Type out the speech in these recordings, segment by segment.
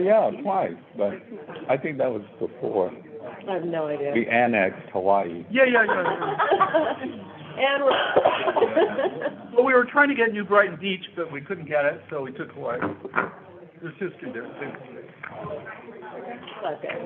Yeah, twice, but I think that was before I have no idea. we annexed Hawaii. Yeah. And we're... Well, we were trying to get New Brighton Beach, but we couldn't get it, so we took Hawaii. There's history there, too. Okay.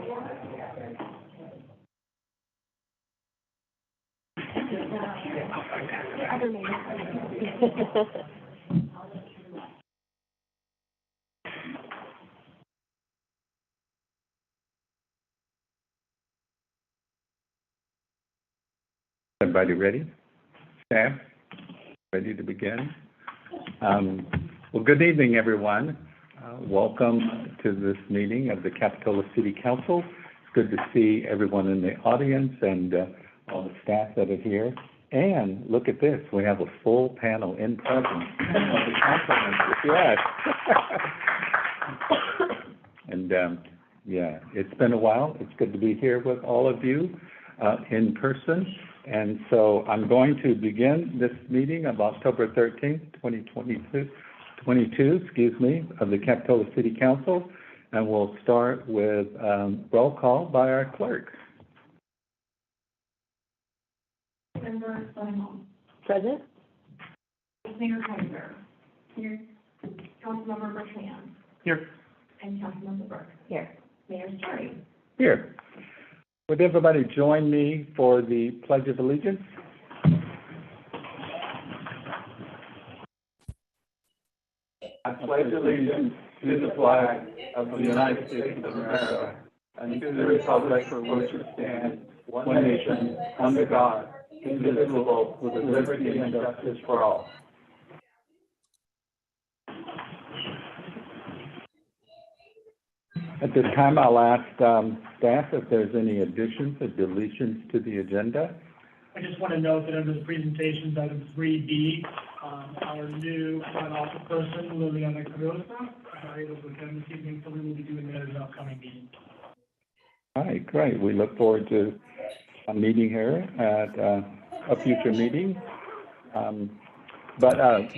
Everybody ready? Staff, ready to begin? Well, good evening, everyone. Welcome to this meeting of the Capitola City Council. It's good to see everyone in the audience and all the staff that are here. And look at this, we have a full panel in presence of the council members. Yes. And yeah, it's been a while. It's good to be here with all of you in person. And so I'm going to begin this meeting of October 13th, 2022, of the Capitola City Council. And we'll start with roll call by our clerk. Member Simon. Present? Mayor Kaiser. Here. Councilmember Bertrand. Here. And Councilmember Burke. Here. Mayor Sterry. Here. Would everybody join me for the Pledge of Allegiance? I pledge allegiance to the flag of the United States of America and to the republic for which it stands, one nation, under God, indivisible, with liberty and justice for all. At this time, I'll ask staff if there's any additions or deletions to the agenda. I just want to note that under the presentations, item 3B, our new front office person, Liliana Cardosa, is not able to attend this evening, so we will be doing that at an upcoming meeting. All right, great. We look forward to meeting her at a future meeting. But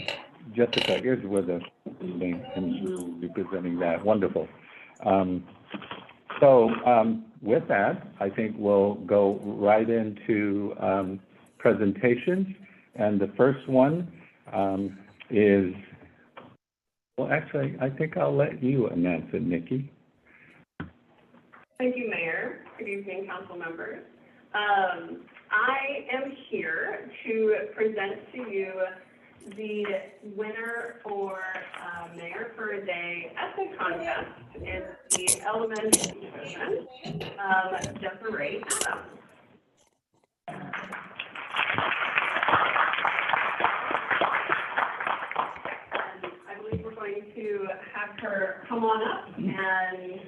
Jessica is with us, and we'll be presenting that. Wonderful. With that, I think we'll go right into presentations. And the first one is, well, actually, I think I'll let you announce it, Nikki. Thank you, Mayor. Good evening, council members. I am here to present to you the winner for Mayor for a Day essay contest in the elementary division, Desiree Adams. And I believe we're going to have her come on up and...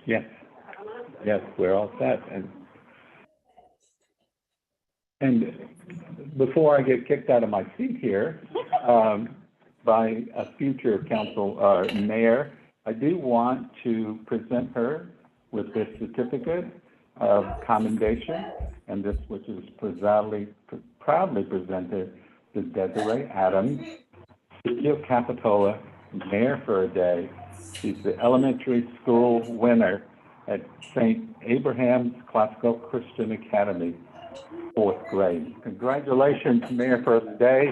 Yes. Yes, we're all set. And before I get kicked out of my seat here by a future council mayor, I do want to present her with this certificate of commendation, and this which is proudly presented to Desiree Adams, City of Capitola, Mayor for a Day. She's the elementary school winner at St. Abraham's Classical Christian Academy, 4th grade. Congratulations, Mayor for the Day.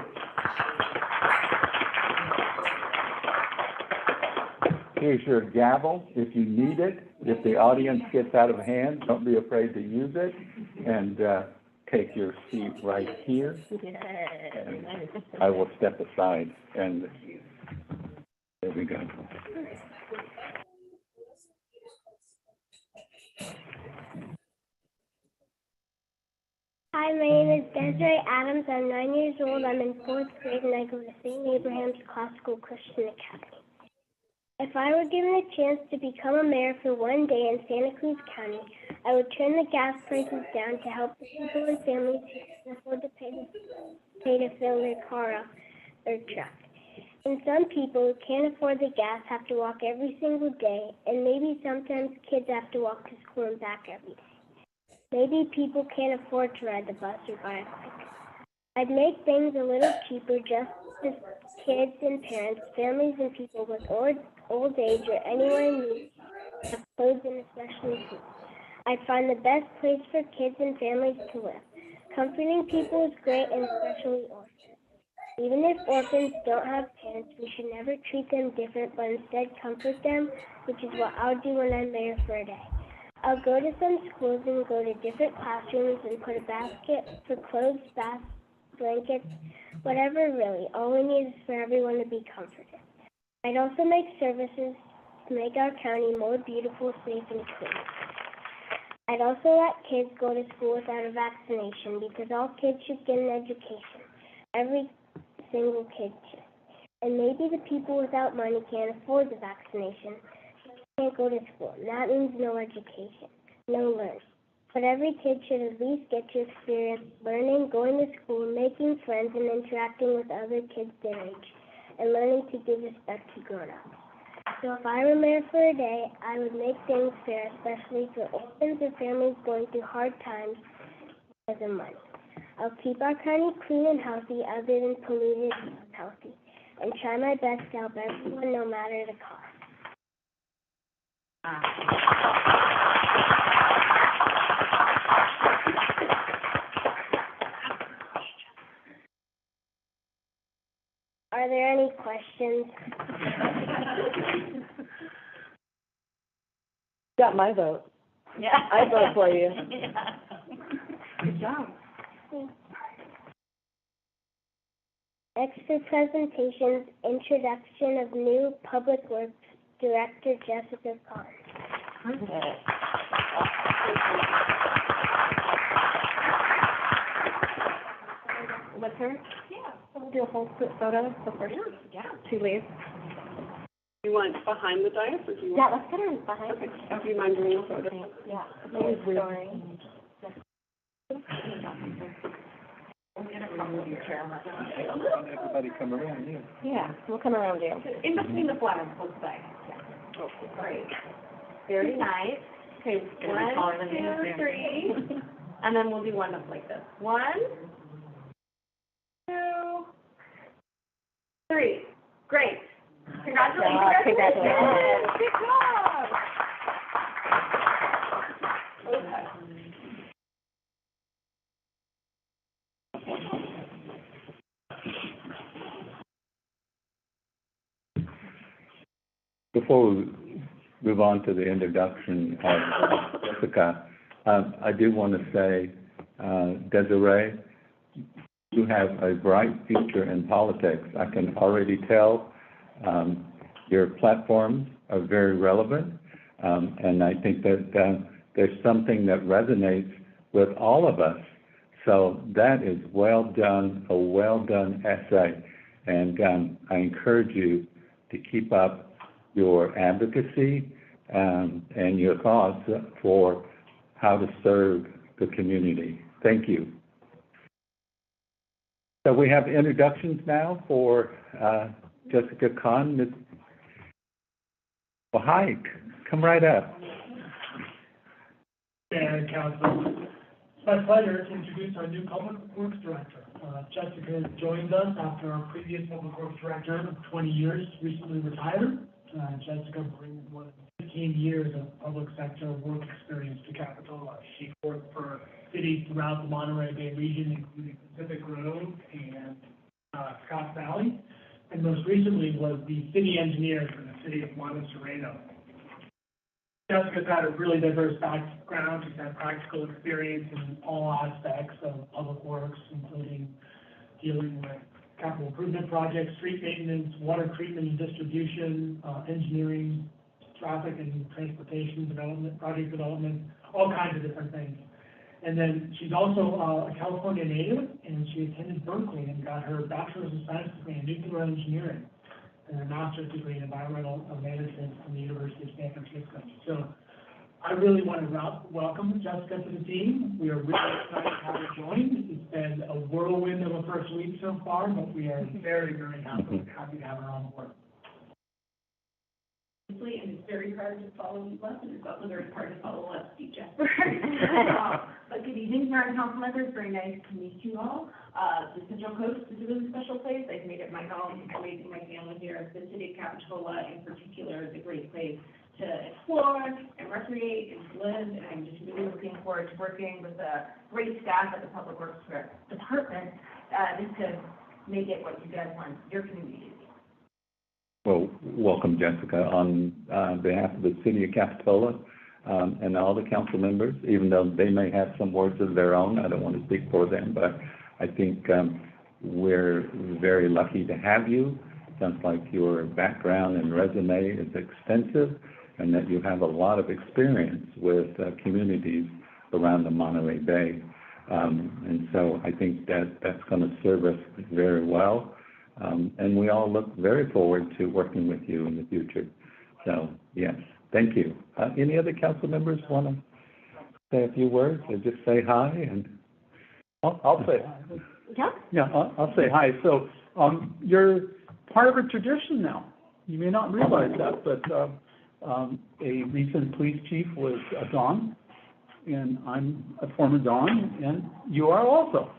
Here's your gavel if you need it. If the audience gets out of hand, don't be afraid to use it. And take your seat right here. And I will step aside. And there we go. Hi, my name is Desiree Adams. I'm 9 years old. I'm in 4th grade and I go to St. Abraham's Classical Christian Academy. If I were given a chance to become a mayor for one day in Santa Cruz County, I would turn the gas prices down to help the people and families who can afford to pay to fill their car up or truck. And some people who can't afford the gas have to walk every single day, and maybe sometimes kids have to walk to school and back every day. Maybe people can't afford to ride the bus or buy a bike. I'd make things a little cheaper just as kids and parents, families and people with old age, or anyone in need of clothes and especially food. I find the best place for kids and families to live. Comforting people is great, and especially orphans. Even if orphans don't have parents, we should never treat them different, but instead comfort them, which is what I'll do when I'm mayor for a day. I'll go to some schools and go to different classrooms and put a basket for clothes, baths, blankets, whatever really. All we need is for everyone to be comforted. I'd also make services to make our county more beautiful, safe, and clean. I'd also let kids go to school without a vaccination because all kids should get an education. Every single kid should. And maybe the people without money can't afford the vaccination, so they can't go to school. And that means no education, no learning. But every kid should at least get to experience learning, going to school, making friends, and interacting with other kids their age, and learning to give respect to grown-ups. So if I were mayor for a day, I would make things fair, especially for orphans or families going through hard times because of money. I'll keep our county clean and healthy other than polluted and unhealthy, and try my best to help everyone no matter the cost. Are there any questions? Got my vote. Yeah. I vote for you. Good job. Next for presentations, introduction of new Public Works Director Jessica Kahn. With her? Yeah. We'll do a whole quick photo before she leaves. You want behind the dais, or do you Yeah, want? let's get her behind. Okay, do you mind doing a photo? Yeah. Everybody come around, yeah. Yeah, we'll come around you. In between the flags, let's say. Great. Very nice. Okay, 1, 2, 3. And then we'll do one up like this. 1, 2, 3. Great. Congratulations. Congratulations. Good job. Okay. Before we move on to the introduction of Jessica, I do want to say, Desiree, you have a bright future in politics. I can already tell. Your platforms are very relevant, and I think that there's something that resonates with all of us. So that is well done, a well done essay, and I encourage you to keep up your advocacy and your cause for how to serve the community. Thank you. So we have introductions now for Jessica Kahn. Well, hi, come right up. Mayor and Council, it's my pleasure to introduce our new Public Works Director. Jessica joins us after our previous Public Works Director of 20 years recently retired. Jessica brings more than 15 years of public sector work experience to Capitola. She worked for cities throughout the Monterey Bay region, including Pacific Grove and Scotts Valley, and most recently was the city engineer for the city of Monte Sereno. Jessica's had a really diverse background. She's had practical experience in all aspects of public works, including dealing with capital improvement projects, street maintenance, water treatment and distribution, engineering, traffic and transportation development, project development, all kinds of different things. And then she's also a California native, and she attended Berkeley and got her Bachelor's of Science degree in nuclear engineering and her master's degree in environmental management from the University of San Francisco. So I really want to welcome Jessica to the team. We are really excited to have her join. It's been a whirlwind of a first week so far, but we are very, very happy to have her on board. and it's very hard to follow left, and it's also very hard to follow left, DJ. But good evening, Mayor and council members, very nice to meet you all. The Central Coast is a really special place. I've made it my home, raising my family here. The city of Capitola in particular is a great place to explore and recreate and to live, and I'm just really looking forward to working with the great staff at the Public Works Department, just to make it what you guys want your community to be. Well, welcome, Jessica, on behalf of the city of Capitola, and all the council members, even though they may have some words of their own. I don't want to speak for them, but I think we're very lucky to have you. Sounds like your background and resume is extensive, and that you have a lot of experience with communities around the Monterey Bay. And so I think that that's going to serve us very well. And we all look very forward to working with you in the future. So, yes, thank you. Any other council members want to say a few words or just say hi? And I'll say hi. Yeah? Yeah, I'll say hi. So, you're part of a tradition now. You may not realize that, but a recent police chief was a Don, and I'm a former Don, and you are also.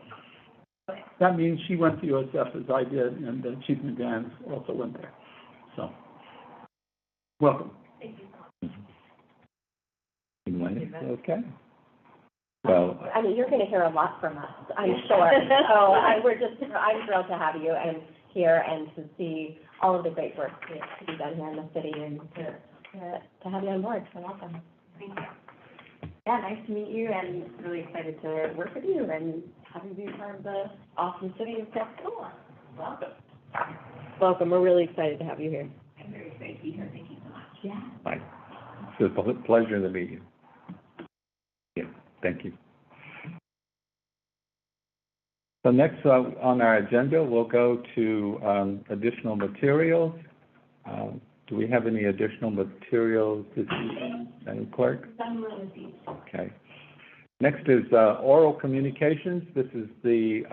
That means she went to USF as I did, and Chief McGann also went there. So, welcome. Thank you. Okay. Well, I mean, you're going to hear a lot from us, I'm sure. So I'm thrilled to have you and here and to see all of the great work to be done here in the city and to have you on board. So welcome. Thank you. Yeah, nice to meet you and really excited to work with you and have you be part of the awesome city of Capitola. Welcome. Welcome. We're really excited to have you here. I'm very excited to be here. Thank you so much. Yeah. bye. It's a pleasure to meet you. Yeah, thank you. So next on our agenda, we'll go to additional materials. Do we have any additional materials this evening, Madam Clerk? Okay. Next is oral communications. This is the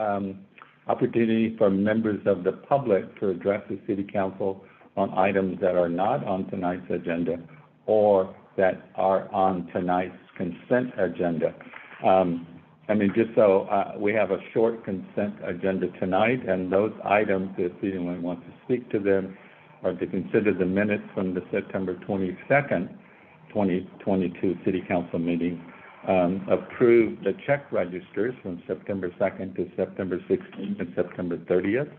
opportunity for members of the public to address the City Council on items that are not on tonight's agenda or that are on tonight's consent agenda. I mean, just so we have a short consent agenda tonight, and those items, if anyone wants to speak to them, are to consider the minutes from the September 22nd, 2022 City Council meeting, approve the check registers from September 2nd to September 16th and September 30th,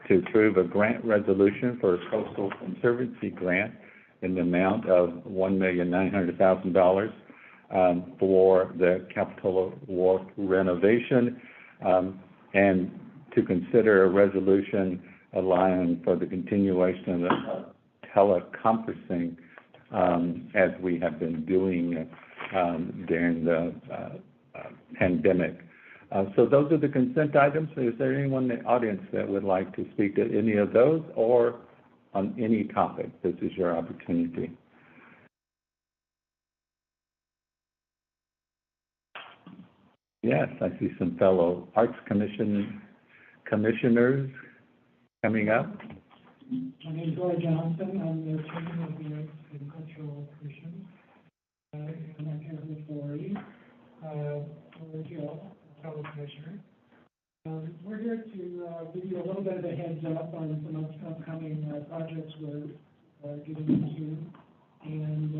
to approve a grant resolution for a coastal conservancy grant in the amount of $1,900,000 for the Capitola Wharf renovation, and to consider a resolution allowing for the continuation of the teleconferencing as we have been doing during the pandemic. So those are the consent items. Is there anyone in the audience that would like to speak to any of those or on any topic? This is your opportunity. Yes, I see some fellow Arts Commission commissioners coming up. My name is Roy Johnson. I'm the chairman of the Arts and Cultural Commission. And I'm here with Lori Gill, fellow commissioner. We're here to give you a little bit of a heads up on some upcoming projects we're getting into. And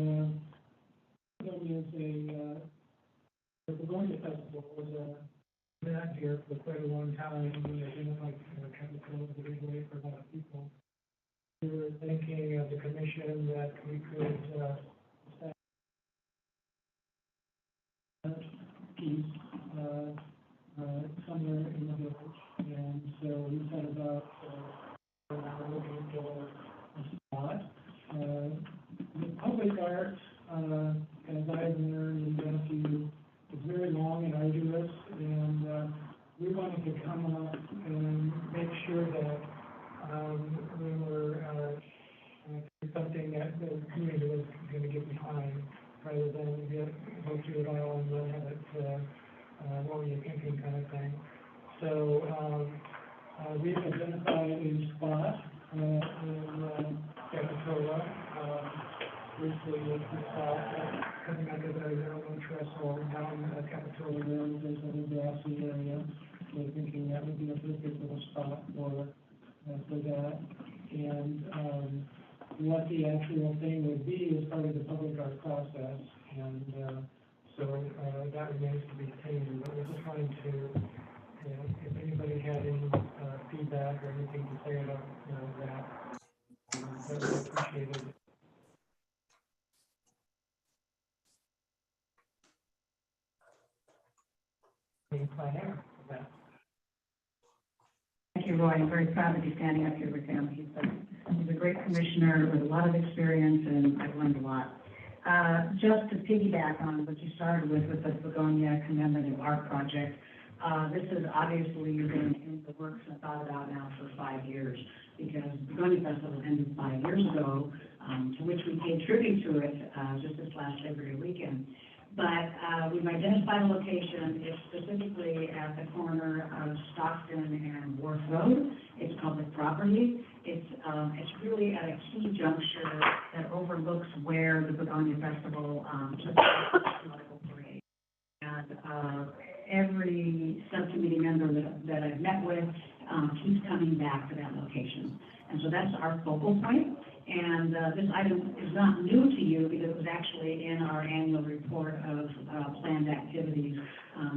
there is the Begonia Festival was been out here for quite a long time. We identified Capitola as a big way for a lot of people. We were thinking as a commission that we could piece somewhere in the village, and so we thought about looking for a spot. The public art, as I've learned and Jesse, is very long and arduous, and we wanted to come up and make sure that we were something that the community was going to get behind, rather than go through it all and then have it, what were you thinking kind of thing. So we've identified a spot in Capitola recently with coming under the railroad trestle down Capitola Road, there's a little grassy area. We're thinking that would be a good little spot for that. And, what the actual thing would be is part of the public art process, and, so, that remains to be seen, but we're just trying to, if anybody had any, feedback or anything to say about, that would be appreciated. Plan air for that. Thank you, Roy. I'm very proud to be standing up here with him. He's a great commissioner with a lot of experience, and I've learned a lot. Just to piggyback on what you started with the Begonia Commemorative Art Project, this has obviously been in the works and thought about now for 5 years, because the Begonia Festival ended 5 years ago, to which we paid tribute to it just this last Labor Day weekend. But we've identified a location. It's specifically at the corner of Stockton and Wharf Road. It's public property. It's really at a key juncture that overlooks where the Begonia Festival took place, political parade. And every subcommittee member that I've met with keeps coming back to that location. And so that's our focal point. And this item is not new to you because it was actually in our annual report of planned activities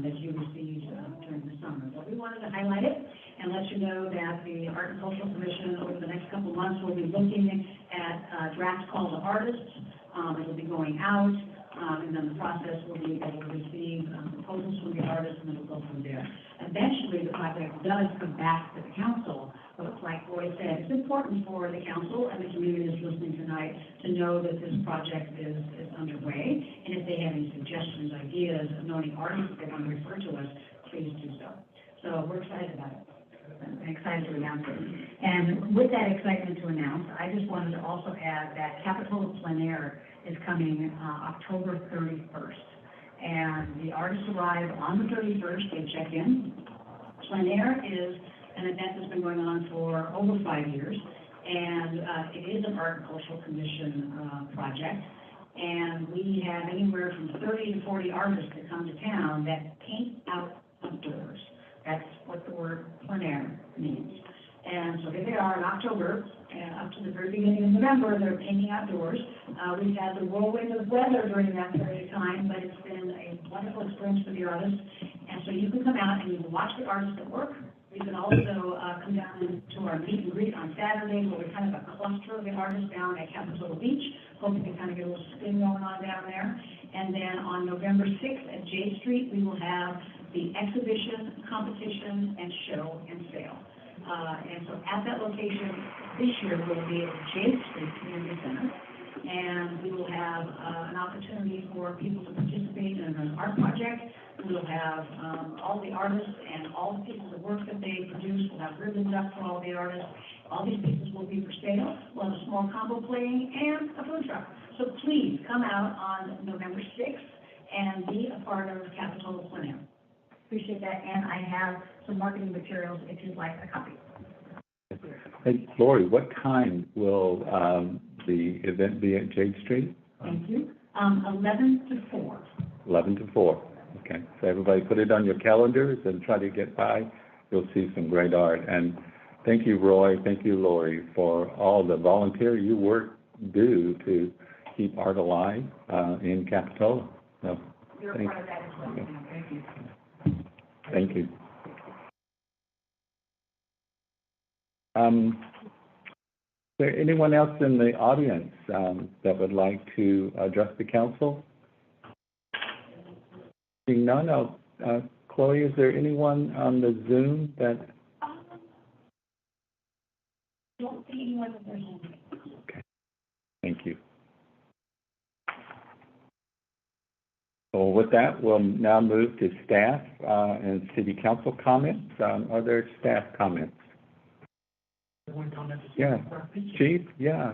that you received during the summer. But we wanted to highlight it and let you know that the Art and Cultural Commission over the next couple of months will be looking at draft call to artists. It will be going out, and then the process will be able to receive proposals from the artists, and then we'll go from there. Eventually, the project does come back to the council. But like Roy said, it's important for the council and the community that's listening tonight to know that this project is underway. And if they have any suggestions, ideas, knowing artists that they want to refer to us, please do so. So we're excited about it. I'm excited to announce it. And with that excitement to announce, I just wanted to also add that Capitola Plein Air is coming October 31st. And the artists arrive on the 31st, they check in. Plein Air is an event that's been going on for over 5 years, and it is an Art and Cultural Commission project. And we have anywhere from 30 to 40 artists that come to town that paint out outdoors. That's what the word plein air means. And so here they are in October, and up to the very beginning of November, they're painting outdoors. We've had the whirlwind of weather during that period of time, but it's been a wonderful experience for the artists. And so you can come out and you can watch the artists at work. You can also come down to our meet and greet on Saturdays, where we kind of a cluster of the artists down at Capitola Beach. Hope you can kind of get a little spin going on down there. And then on November 6th at J Street, we will have the exhibition, competition, and show and sale. And so at that location this year will be at J Street Community Center. And we will have an opportunity for people to participate in an art project. We will have all the artists and all the pieces of work that they produce. We'll have ribbons up for all the artists. All these pieces will be for sale. We'll have a small combo playing and a food truck. So please come out on November 6th and be a part of Capitola Plein Air. Appreciate that, and I have some marketing materials if you'd like a copy. Hey, Lori, what time will the event be at Jade Street? Thank you. 11 to 4. 11 to 4. Okay, so everybody put it on your calendars and try to get by. You'll see some great art. And thank you, Roy. Thank you, Lori, for all the volunteer work do to keep art alive in Capitola. So, You're a part of that as well. Thank you. Thank you. Is there anyone else in the audience that would like to address the council? Seeing none, Chloe, is there anyone on the Zoom that? Don't see anyone with their hand. Okay, thank you. So with that, we'll now move to staff and city council comments. Are there staff comments? One comment. Yeah, Chief, yeah.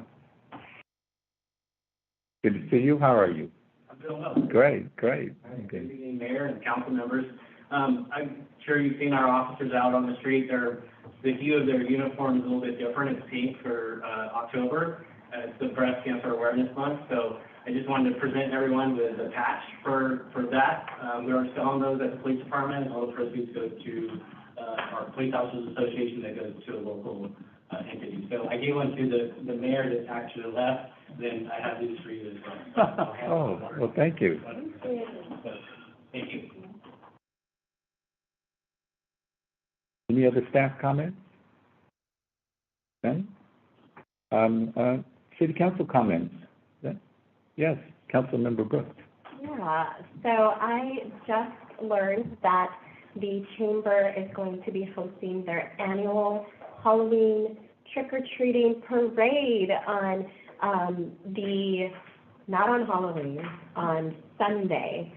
Good to see you. How are you? I'm doing well. Great. Good evening, Mayor and council members. I'm sure you've seen our officers out on the street. The hue of their uniform is a little bit different. It's pink for October. it's the Breast Cancer Awareness Month, so I just wanted to present everyone with a patch for that. We are selling those at the police department, all the proceeds go to our Police Officers Association that goes to a local entity. So I gave one to the mayor that's actually to the left, then I have these for you as well. Oh, well, thank you. Thank you. Any other staff comments? Then, city council comments? Yes, Councilmember Brooks. Yeah, so I just learned that the chamber is going to be hosting their annual Halloween trick-or-treating parade on not on Halloween, on Sunday.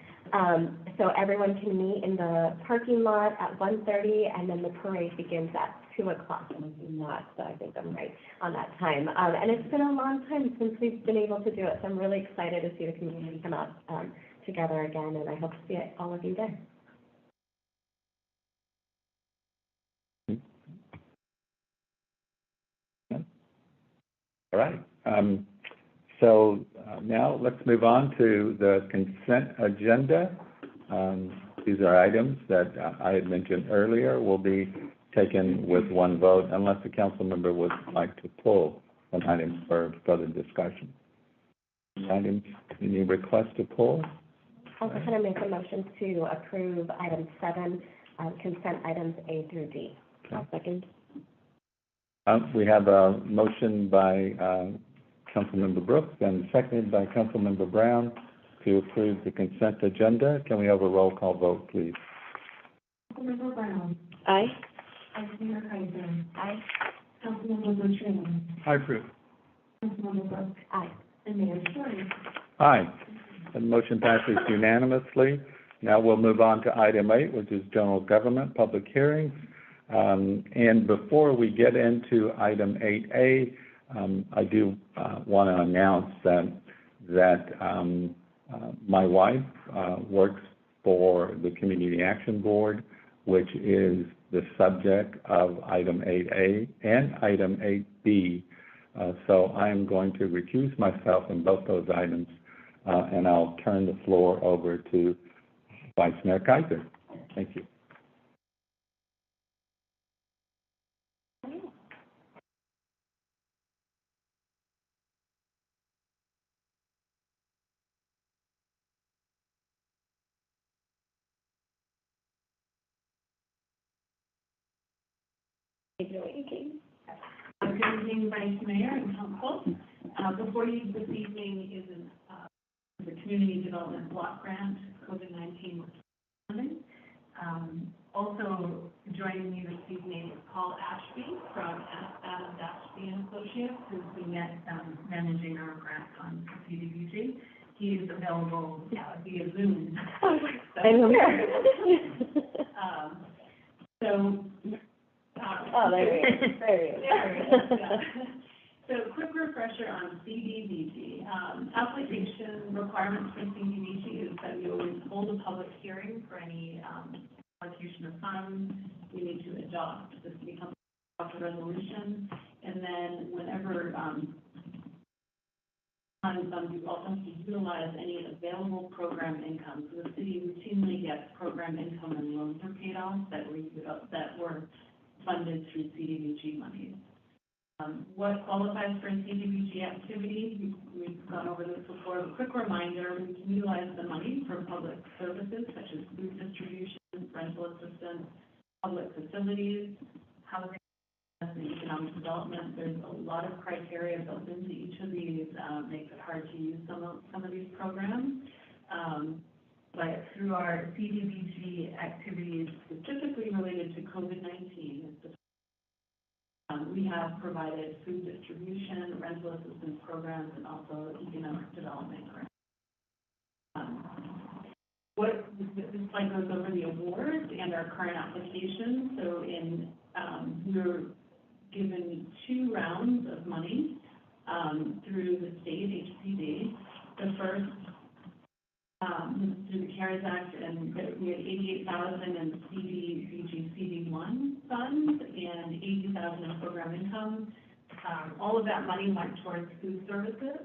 So everyone can meet in the parking lot at 1:30, and then the parade begins at 2 o'clock. And I'm not, so I think I'm right on that time. And it's been a long time since we've been able to do it, so I'm really excited to see the community come out together again, and I hope to see all of you there. All right. So now let's move on to the consent agenda. These are items that I had mentioned earlier will be taken with one vote unless the council member would like to pull an item for further discussion. Any request to pull? I'll go ahead and make a motion to approve item 7, consent items A through D. I'll second. We have a motion by Councilmember Brooks and seconded by Councilmember Brown to approve the consent agenda. Can we have a roll call vote, please? Councilmember Brown. Aye. Vice Mayor Kaiser. Aye. Councilmember Bertrand. I approve. Councilmember Brooks. Aye. And Mayor Story. Aye. The motion passes unanimously. Now we'll move on to item 8, which is general government, public hearings. And before we get into item 8A, I do want to announce that my wife works for the Community Action Board, which is the subject of item 8A and item 8B. So I am going to recuse myself in both those items, and I'll turn the floor over to Vice Mayor Kaiser. Thank you. Good evening, Vice Mayor and Council. Before you this evening is the Community Development Block Grant, COVID-19 funding. Also joining me this evening is Paul Ashby from Adams Ashby and Associates, who's been managing our grant on CDBG. He is available via Zoom. Oh, there he is. There he is. So quick refresher on CDBG. Application requirements for CDBG is that we always hold a public hearing for any allocation of funds. We need to adopt the city council resolution, and then whenever funds, we also have to utilize any available program income. So the city routinely gets program income and loans are paid off that were funded through CDBG monies. What qualifies for a CDBG activity? We've gone over this before. A quick reminder, we can utilize the money for public services such as food distribution, rental assistance, public facilities, housing, and economic development. There's a lot of criteria built into each of these, makes it hard to use some of these programs. But through our CDBG activities specifically related to COVID-19, we have provided food distribution, rental assistance programs, and also economic development grants. This slide goes over the awards and our current applications. So we were given 2 rounds of money through the state HPD. The first through the CARES Act, and we had $88,000 in CDBG CD1 funds and $80,000 in program income. All of that money went towards food services,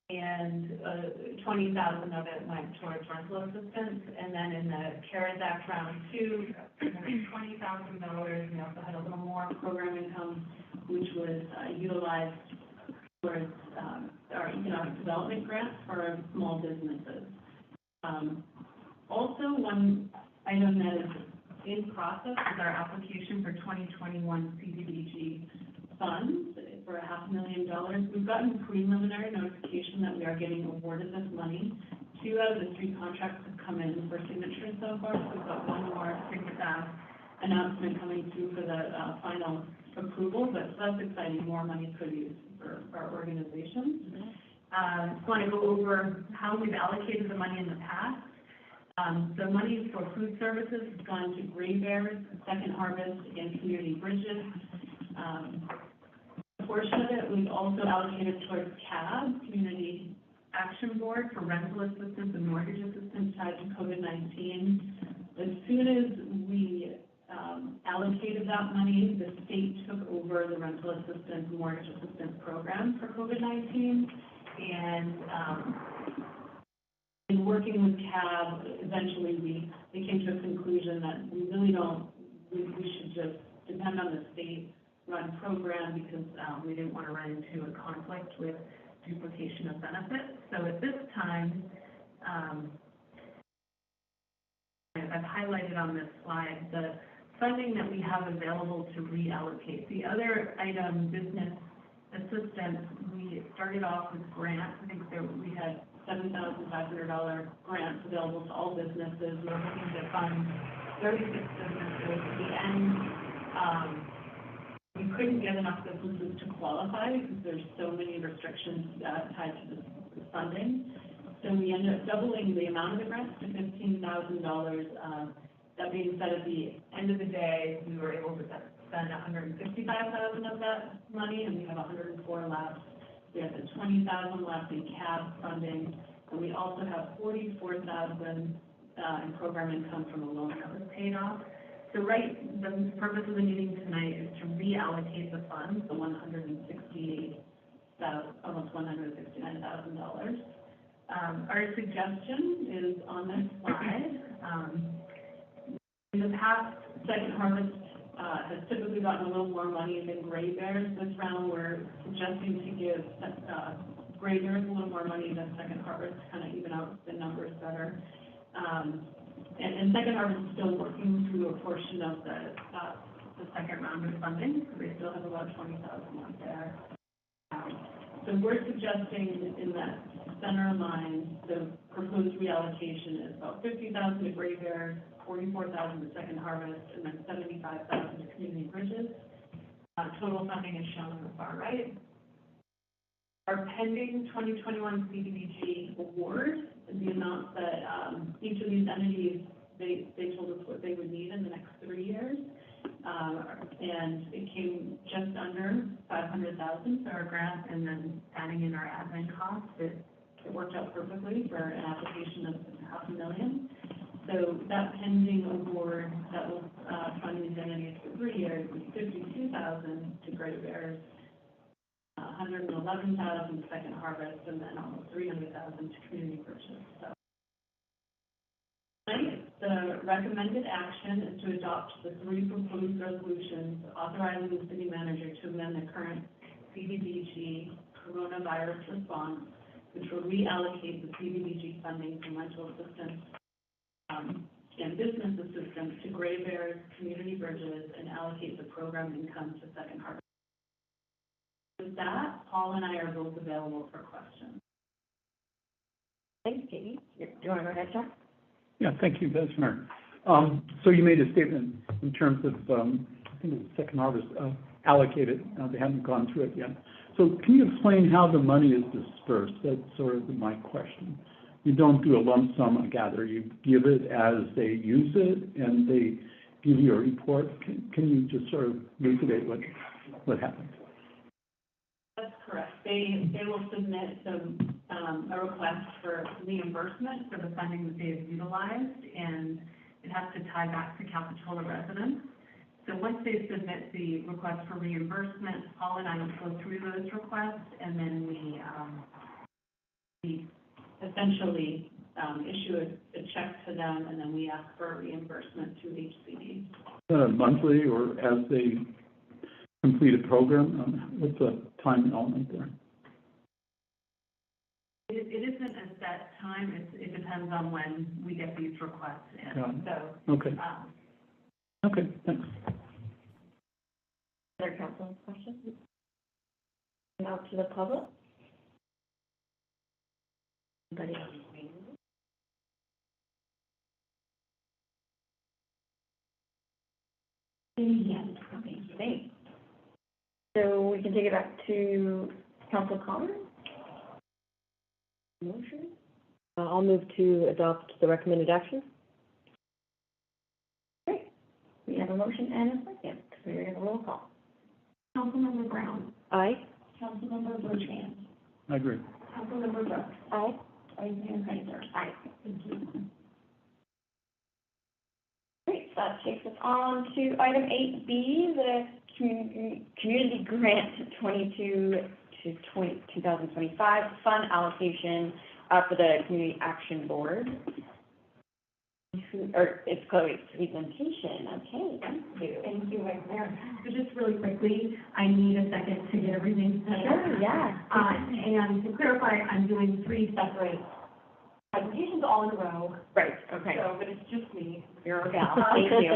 and 20,000 of it went towards rental assistance. And then in the CARES Act round 2, $20,000. We also had a little more program income, which was utilized towards our economic development grants for small businesses. Also, one item that is in process is our application for 2021 CDBG funds for $500,000. We've gotten preliminary notification that we are getting awarded this money. 2 out of the 3 contracts have come in for signature so far. So we've got one more announcement coming through for the final approval, but that's exciting. More money could use for our organization. I just want to go over how we've allocated the money in the past. The money for food services has gone to Gray Bears, Second Harvest, and Community Bridges. A portion of it we've also allocated towards CAB, Community Action Board, for rental assistance and mortgage assistance tied to COVID-19. As soon as we allocated that money, the state took over the rental assistance, mortgage assistance program for COVID-19, and in working with CAB, eventually we came to a conclusion that we really we should just depend on the state-run program, because we didn't want to run into a conflict with duplication of benefits. So at this time, I've highlighted on this slide the funding that we have available to reallocate. The other item, business assistance, we started off with grants. I think we had $7,500 grants available to all businesses. We were looking to fund 36 businesses. At the end, we couldn't get enough businesses to qualify because there's so many restrictions tied to this funding. So we ended up doubling the amount of the grants to $15,000. That being said, at the end of the day, we were able to spend $155,000 of that money, and we have 104 left. We have the 20,000 left in CAB funding, and we also have 44,000 in program income from a loan that was paid off. So the purpose of the meeting tonight is to reallocate the funds, the almost $169,000. Our suggestion is on this slide. In the past, Second Harvest has typically gotten a little more money than Gray Bears. This round, we're suggesting to give Gray Bears a little more money than Second Harvest to kind of even out the numbers better. And Second Harvest is still working through a portion of the second round of funding, so they still have about 20,000 left there. So we're suggesting in that center line, the proposed reallocation is about 50,000 to Gray Bears, 44,000 to Second Harvest, and then 75,000 to Community Bridges. Total funding is shown on the far right. Our pending 2021 CDBG award, the amount that each of these entities, they told us what they would need in the next 3 years. And it came just under $500,000 for our grant, and then adding in our admin costs, it worked out perfectly for an application of $500,000. So that pending award that will fund these entities for 3 years was $52,000 to Gray Bears, $111,000 to Second Harvest, and then almost $300,000 to Community Bridges. So the recommended action is to adopt the 3 proposed resolutions authorizing the city manager to amend the current CDBG coronavirus response, which will reallocate the CDBG funding from rental assistance and business assistance to Gray Bears, Community Bridges, and allocate the program income to Second Harvest. With that, Paul and I are both available for questions. Thanks, Katie. Do you want to go ahead, John? Yeah, thank you, Vice Mayor. So you made a statement in terms of, I think it was Second Harvest allocated. They haven't gone through it yet. So can you explain how the money is dispersed? That's sort of my question. You don't do a lump sum, I gather. You give it as they use it, and they give you a report. Can you just sort of elucidate what happens? That's correct. They will submit a request for reimbursement for the funding that they have utilized, and it has to tie back to Capitola residents. So once they submit the request for reimbursement, Paul and I will go through those requests, and then we essentially issue a check to them, and then we ask for reimbursement to HCD. Monthly or as they complete a program? What's the time element there? It isn't a set time. It depends on when we get these requests in. Got it. So, Okay. Okay, thanks. Other council questions? Now to the public? Anybody else? Yes, okay, thanks. So we can take it back to council comments? Motion? I'll move to adopt the recommended action. Great. We have a motion and a second, so we're going to roll call. Councilmember Brown. Aye. Councilmember Bertrand. I agree. Councilmember Brooks. Aye. Vice Mayor Kaiser. Aye. Thank you. Great, that takes us on to item 8B, the Community Grant 2025 fund allocation for the Community Action Board. Or it's Chloe's presentation. Okay, thank you. Thank you, Vice Mayor. So just really quickly, I need a second to get everything set up. Sure, yeah. And to clarify, I'm doing 3 separate presentations all in a row. Right, okay. So, but it's just me. You're a gal, thank you.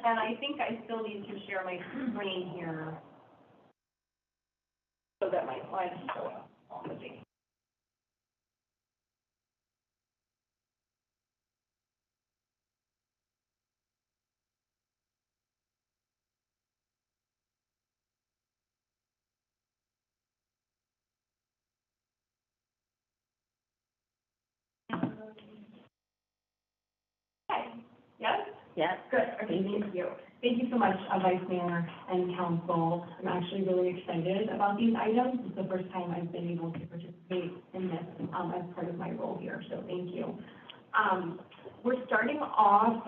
And I think I still need to share my screen here so that my slides show up on the page. Yes? Yes. Good, okay, thank you. Thank you so much, Vice Mayor and Council. I'm actually really excited about these items. It's the first time I've been able to participate in this as part of my role here, so thank you. We're starting off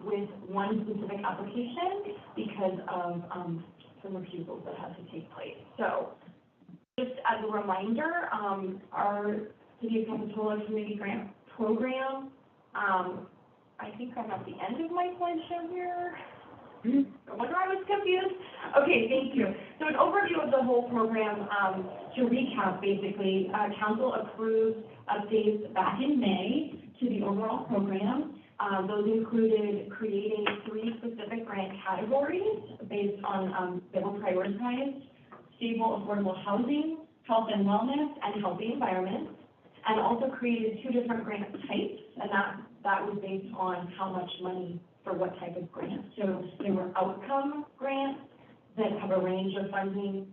with one specific application because of some refusals that had to take place. So just as a reminder, our City of Capitola Community Grant Program, I think I'm at the end of my slideshow here. No wonder I was confused. Okay, thank you. So an overview of the whole program, to recap, basically, council approved updates back in May to the overall program. Those included creating 3 specific grant categories based on that were prioritized: stable, affordable housing, health and wellness, and healthy environment. And also created 2 different grant types, and that was based on how much money for what type of grant. So there were outcome grants that have a range of funding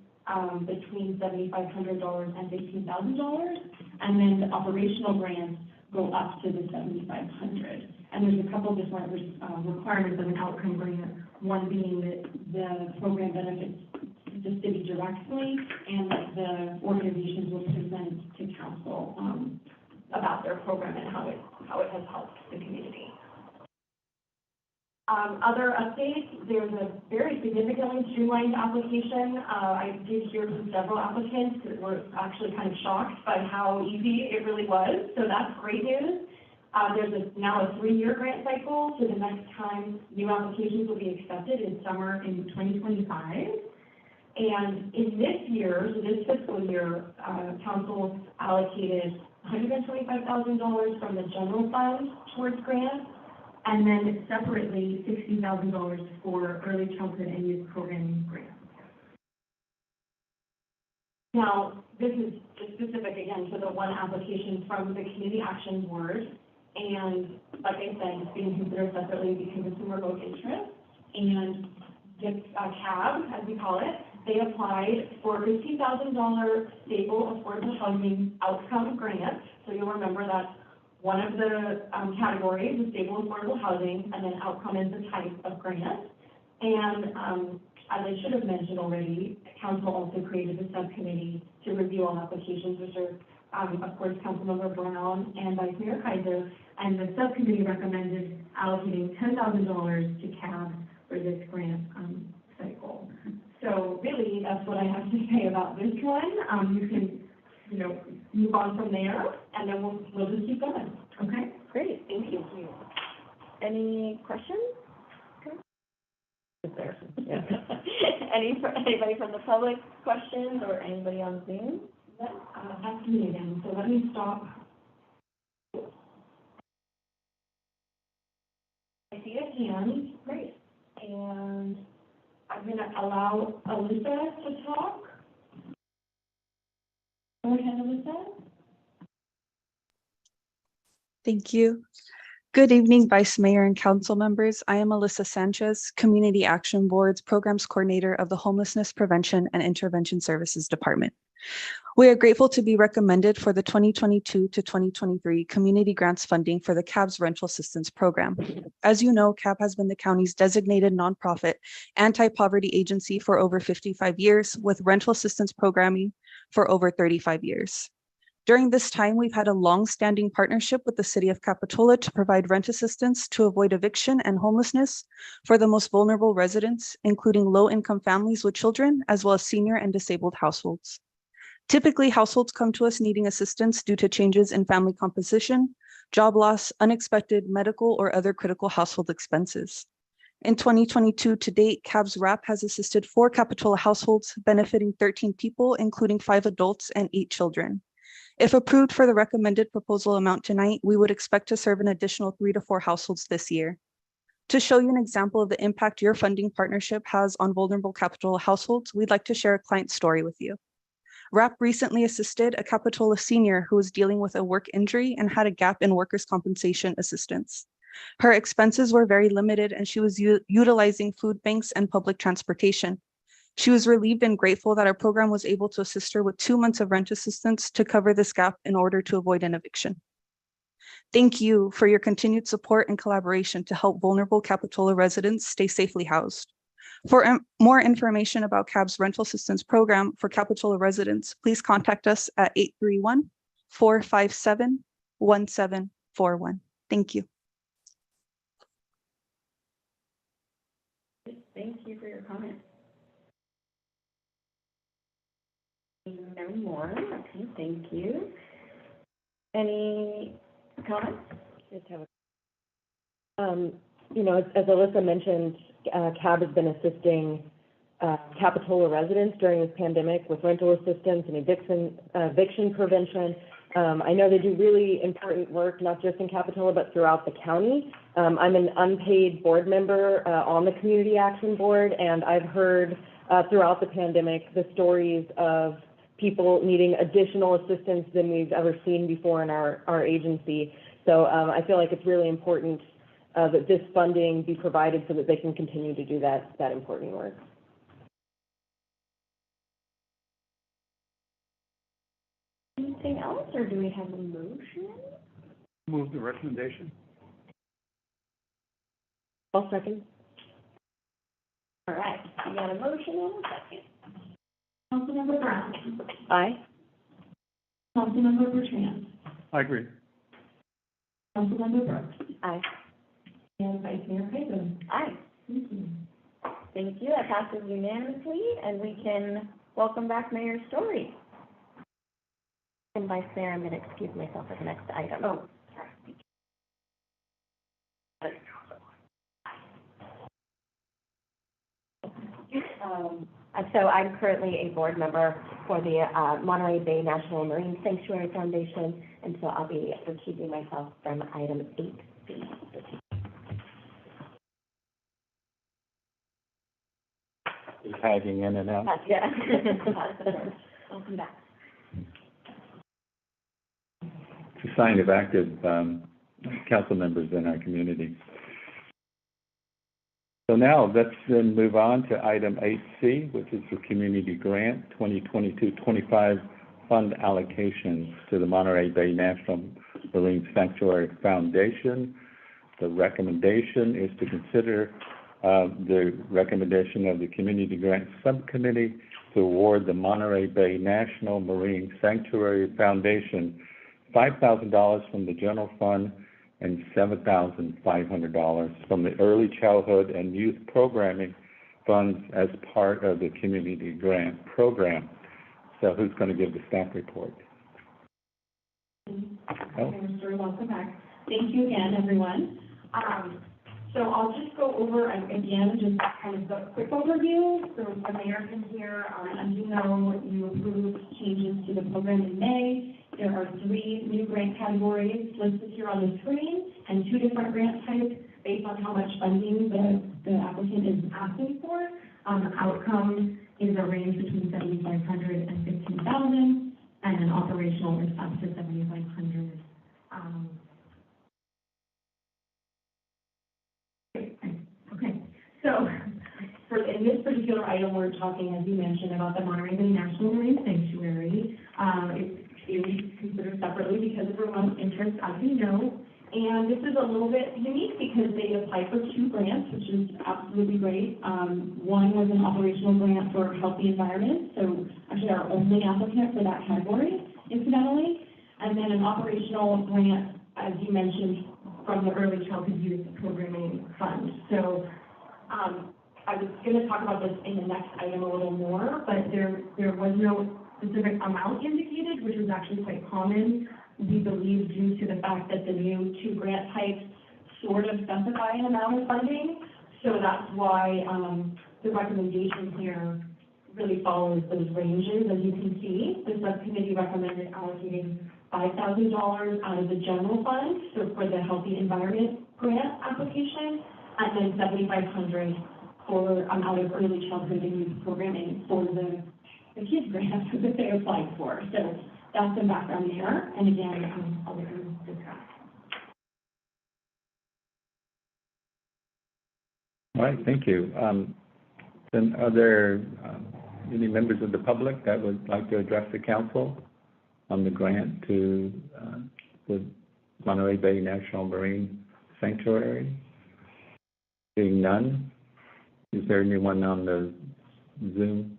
between $7,500 and $15,000, and then the operational grants go up to the $7,500. And there's a couple different requirements of an outcome grant, one being that the program benefits the city directly, and that the organizations will present to council about their program and how it has helped the community. Other updates, there's a very significantly streamlined application. I did hear from several applicants that were actually kind of shocked by how easy it really was, so that's great news. There's now a 3-year grant cycle, so the next time new applications will be accepted is summer in 2025. And in this year, so this fiscal year, council allocated $125,000 from the general fund towards grants, and then separately $60,000 for early childhood and youth programming grants. Now, this is specific again to the one application from the Community Action Board, and like I said, it's being considered separately because of some remote interest. And the CAB, as we call it, they applied for $15,000 stable affordable housing outcome grant. So you'll remember that's one of the categories is stable affordable housing, and then outcome is the type of grant. And as I should have mentioned already, council also created a subcommittee to review all applications, which are, of course, Councilmember Brown and Vice Mayor Kaiser. And the subcommittee recommended allocating $10,000 to CAB for this grant, cycle. So really, that's what I have to say about this one. You can, move on from there, and then we'll just keep going. Okay? Great, thank you. Any questions? Is there? Yeah. Anybody from the public, questions, or anybody on Zoom? That's me again, so let me stop. I see a hand. Great. And I'm going to allow Alyssa to talk. Go ahead, Alyssa. Thank you. Good evening, Vice Mayor and Council members. I am Alyssa Sanchez, Community Action Board's Programs Coordinator of the Homelessness Prevention and Intervention Services Department. We are grateful to be recommended for the 2022 to 2023 Community Grants funding for the CABS Rental Assistance Program. As you know, CAB has been the county's designated nonprofit anti-poverty agency for over 55 years, with rental assistance programming for over 35 years. During this time, we've had a long-standing partnership with the City of Capitola to provide rent assistance to avoid eviction and homelessness for the most vulnerable residents, including low-income families with children, as well as senior and disabled households. Typically, households come to us needing assistance due to changes in family composition, job loss, unexpected medical or other critical household expenses. In 2022 to date, CABS RAP has assisted 4 Capitola households, benefiting 13 people, including 5 adults and 8 children. If approved for the recommended proposal amount tonight, we would expect to serve an additional 3 to 4 households this year. To show you an example of the impact your funding partnership has on vulnerable Capitola households, we'd like to share a client story with you. RAP recently assisted a Capitola senior who was dealing with a work injury and had a gap in workers' compensation assistance. Her expenses were very limited and she was utilizing food banks and public transportation. She was relieved and grateful that our program was able to assist her with 2 months of rent assistance to cover this gap in order to avoid an eviction. Thank you for your continued support and collaboration to help vulnerable Capitola residents stay safely housed. For more information about CAB's rental assistance program for Capitola residents, please contact us at 831-457-1741. Thank you. Thank you for your comment. No more. Okay, thank you. Any comments? Just have as Alyssa mentioned, CAB has been assisting Capitola residents during this pandemic with rental assistance and eviction prevention. I know they do really important work, not just in Capitola, but throughout the county. I'm an unpaid board member on the Community Action Board, and I've heard throughout the pandemic the stories of people needing additional assistance than we've ever seen before in our agency. So I feel like it's really important that this funding be provided so that they can continue to do that important work. Anything else, or do we have a motion? Move the recommendation. I'll second. All right, we got a motion and a second. Councilmember Brown. Aye. Councilmember Bertrand. I agree. Councilmember Brooks. Aye. And Vice Mayor Craven. Aye. Thank you. Thank you. That passes unanimously, and we can welcome back Mayor Story. And Vice Mayor, I'm going to excuse myself for the next item. Oh, so I'm currently a board member for the Monterey Bay National Marine Sanctuary Foundation, and so I'll be recusing myself from item 8B. Just tagging in and out. Yeah. Welcome back. It's a sign of active council members in our community. So now let's then move on to item 8C, which is the Community Grant 2022-25 fund allocations to the Monterey Bay National Marine Sanctuary Foundation. The recommendation is to consider the recommendation of the Community Grant Subcommittee to award the Monterey Bay National Marine Sanctuary Foundation $5,000 from the general fund and $7,500 from the Early Childhood and Youth Programming Funds as part of the Community Grant Program. So who's going to give the staff report? Oh. Mr. Welcome back. Thank you again, everyone. So I'll just go over, again, just kind of a quick overview. So the mayor can hear, as you know, you approved changes to the program in May. There are 3 new grant categories listed here on the screen and 2 different grant types based on how much funding the applicant is asking for. Outcome is a range between $7,500 and $15,000, and an operational is up to $7,500. Okay, so in this particular item, we're talking, as you mentioned, about the Monterey Bay National Marine Sanctuary. It's considered separately because of remote interest, as you know. And this is a little bit unique because they applied for 2 grants, which is absolutely great. One was an operational grant for healthy environment, so actually our only applicant for that category, incidentally. And then an operational grant, as you mentioned, from the Early Childhood Youth Programming Fund. So I was going to talk about this in the next item a little more, but there was no specific amount indicated, which was actually quite common. We believe due to the fact that the new 2 grant types sort of specify an amount of funding. So that's why the recommendation here really follows those ranges. As you can see, the subcommittee recommended allocating $5,000 out of the general fund, so for the Healthy Environment Grant application, and then $7,500 for out of Early Childhood and Youth Programming for the kids grant that they applied for. So that's the background there, and again, I'll let you discuss. All right, thank you. Then are there any members of the public that would like to address the council on the grant to the Monterey Bay National Marine Sanctuary? Seeing none, is there anyone on the Zoom?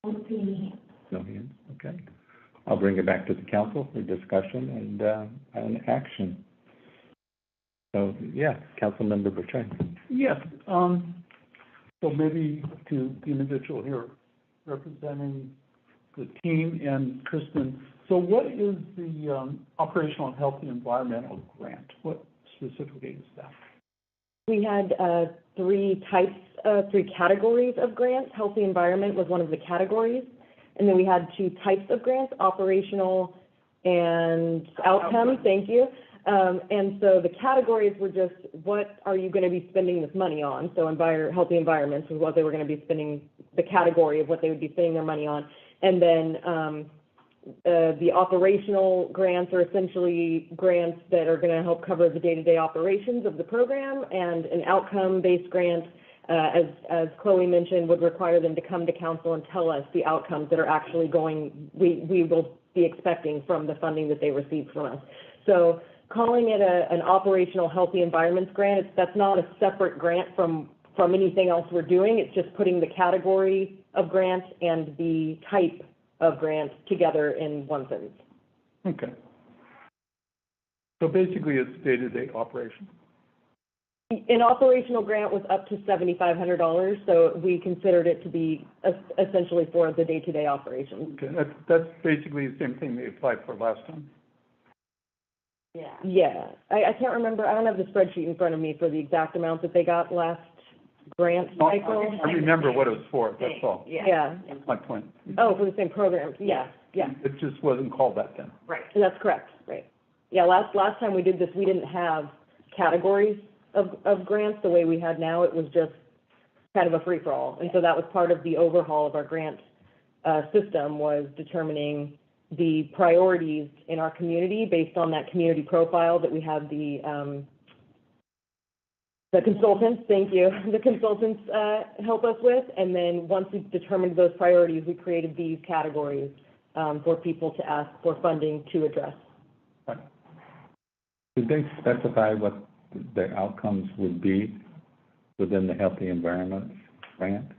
No hands, okay. I'll bring it back to the council for discussion and action. So, yeah, Councilmember Bertrand. Yes, so maybe to the individual here representing the team and Kristen. So what is the Operational and Healthy Environmental Grant? What specifically is that? We had 3 categories of grants. Healthy environment was one of the categories. And then we had 2 types of grants, operational and outcome, thank you. And so the categories were just, what are you going to be spending this money on? So healthy environments was what they were going to be spending, the category of what they would be spending their money on. And then the operational grants are essentially grants that are going to help cover the day-to-day operations of the program, and an outcome-based grant, as Chloe mentioned, would require them to come to council and tell us the outcomes that are actually we will be expecting from the funding that they received from us. So calling it an operational healthy environments grant, that's not a separate grant from anything else we're doing. It's just putting the category of grant and the type of grant together in one sentence. Okay. So basically it's day-to-day operation. An operational grant was up to $7,500, so we considered it to be essentially for the day-to-day operations. Okay, that's basically the same thing they applied for last time. Yeah. I can't remember, I don't have the spreadsheet in front of me for the exact amount that they got last grant cycle. I remember what it was for, that's all. Yeah. That's my point. Oh, for the same program, yeah. It just wasn't called that then. Right. That's correct, right. Yeah, last time we did this, we didn't have categories of grants the way we had now. It was just kind of a free-for-all. And so that was part of the overhaul of our grant system, was determining the priorities in our community based on that community profile that we had the consultants, thank you, the consultants help us with. And then once we determined those priorities, we created these categories for people to ask for funding to address. Right. Did they specify what the outcomes would be within the Healthy Environment Grant?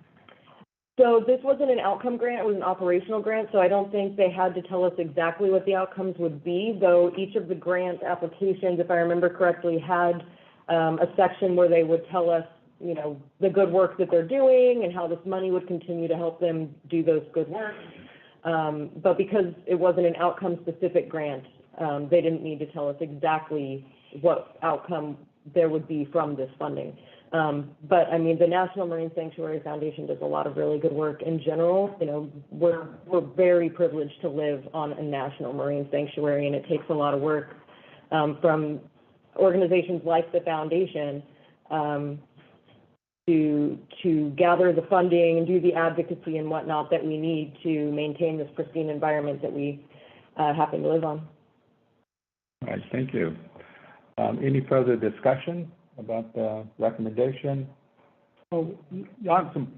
So this wasn't an outcome grant, it was an operational grant, so I don't think they had to tell us exactly what the outcomes would be, though each of the grant applications, if I remember correctly, had a section where they would tell us, you know, the good work that they're doing and how this money would continue to help them do those good work. But because it wasn't an outcome-specific grant, they didn't need to tell us exactly what outcome there would be from this funding. But I mean, the National Marine Sanctuary Foundation does a lot of really good work in general. You know, we're very privileged to live on a national marine sanctuary, and it takes a lot of work from organizations like the foundation to gather the funding and do the advocacy and whatnot that we need to maintain this pristine environment that we happen to live on. All right, thank you. Any further discussion about the recommendation? Oh, I have some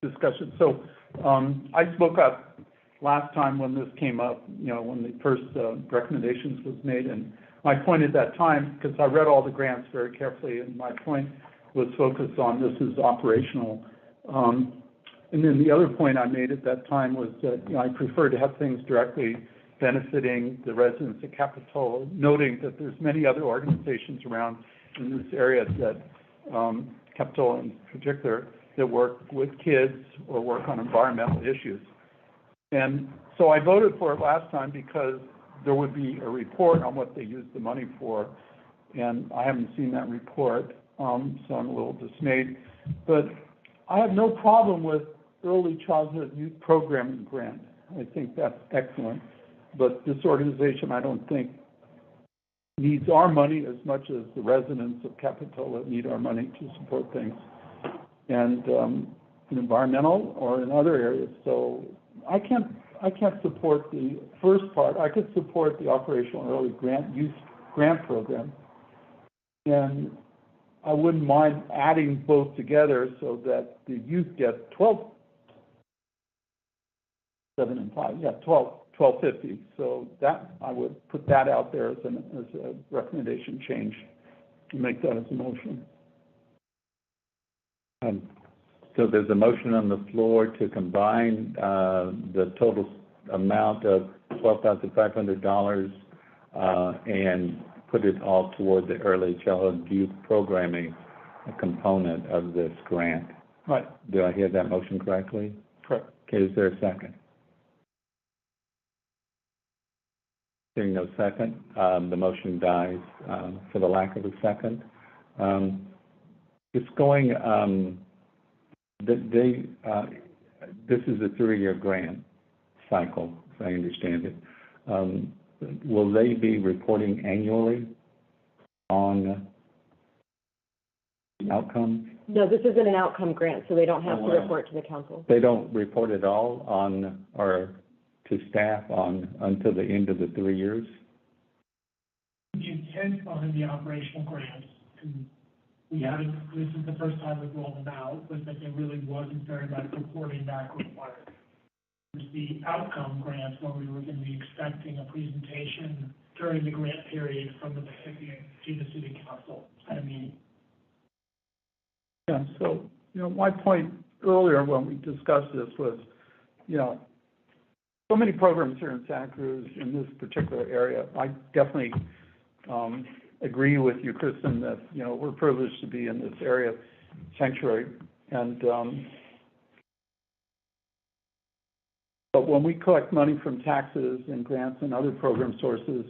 discussion. So I spoke up last time when this came up, you know, when the first recommendations was made, and my point at that time, because I read all the grants very carefully, and my point was focused on this is operational. And then the other point I made at that time was that, you know, I prefer to have things directly benefiting the residents of Capitola, noting that there's many other organizations around in this area that, Capitola in particular, that work with kids or work on environmental issues. And so I voted for it last time because there would be a report on what they used the money for, and I haven't seen that report, so I'm a little dismayed. But I have no problem with early childhood youth programming grant. I think that's excellent. But this organization, I don't think, needs our money as much as the residents of Capitola need our money to support things, and in environmental or in other areas. So I can't support the first part. I could support the operational early youth grant program, and I wouldn't mind adding both together so that the youth get $12.50. So that, I would put that out there as a recommendation change and make that as a motion. So there's a motion on the floor to combine the total amount of $12,500 and put it all toward the early childhood youth programming component of this grant. Right. Do I hear that motion correctly? Correct. Okay, is there a second? Hearing no second, the motion dies for the lack of a second. It's going, this is a 3-year grant cycle, as I understand it. Will they be reporting annually on outcomes? No, this isn't an outcome grant, so they don't have to report to the council. They don't report at all on, or to staff on, until the end of the 3 years? The intent behind the operational grants, and we haven't, this is the first time we've rolled them out, was that there really wasn't very much reporting back required. It was the outcome grants where we were going to be expecting a presentation during the grant period from the recipient to the city council at a meeting. Yeah, so, you know, my point earlier when we discussed this was, you know, so many programs here in Santa Cruz in this particular area. I definitely agree with you, Kristen, that, you know, we're privileged to be in this area sanctuary. And but when we collect money from taxes and grants and other program sources,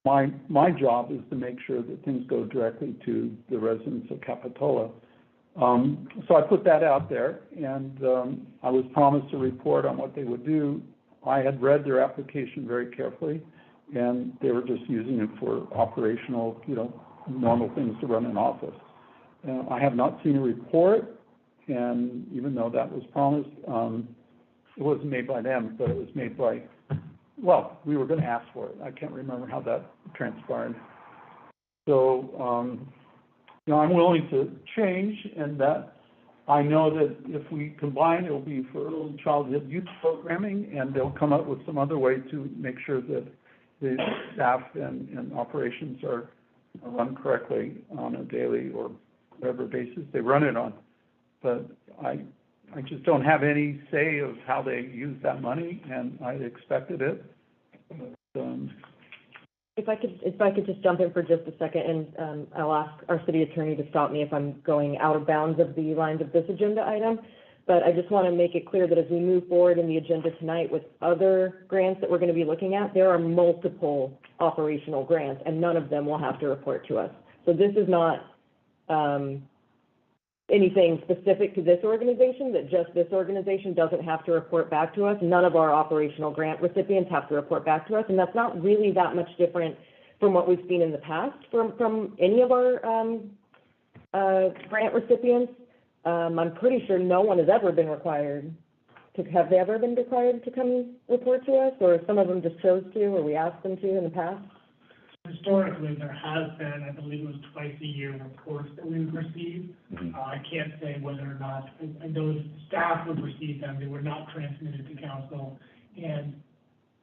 my job is to make sure that things go directly to the residents of Capitola. So I put that out there, and I was promised a report on what they would do. I had read their application very carefully, and they were just using it for operational, you know, normal things to run an office. I have not seen a report, and even though that was promised, it wasn't made by them, but it was made by, well, we were going to ask for it. I can't remember how that transpired. So, you know, I'm willing to change, and that I know that if we combine, it will be for early childhood youth programming, and they'll come up with some other way to make sure that the staff and operations are run correctly on a daily or whatever basis they run it on. But I I just don't have any say of how they use that money, and I expected it. But, If I could just jump in for just a second, and I'll ask our city attorney to stop me if I'm going out of bounds of the lines of this agenda item. But I just want to make it clear that as we move forward in the agenda tonight with other grants that we're going to be looking at, there are multiple operational grants, and none of them will have to report to us. So this is not anything specific to this organization, that just this organization doesn't have to report back to us. None of our operational grant recipients have to report back to us, and that's not really that much different from what we've seen in the past from any of our grant recipients. I'm pretty sure no one has ever been required to, have they ever been required to come report to us, or some of them just chose to, or we asked them to in the past? Historically, there has been, I believe it was twice a year, reports that we would receive. I can't say whether or not, and those staff would receive them, they were not transmitted to council. And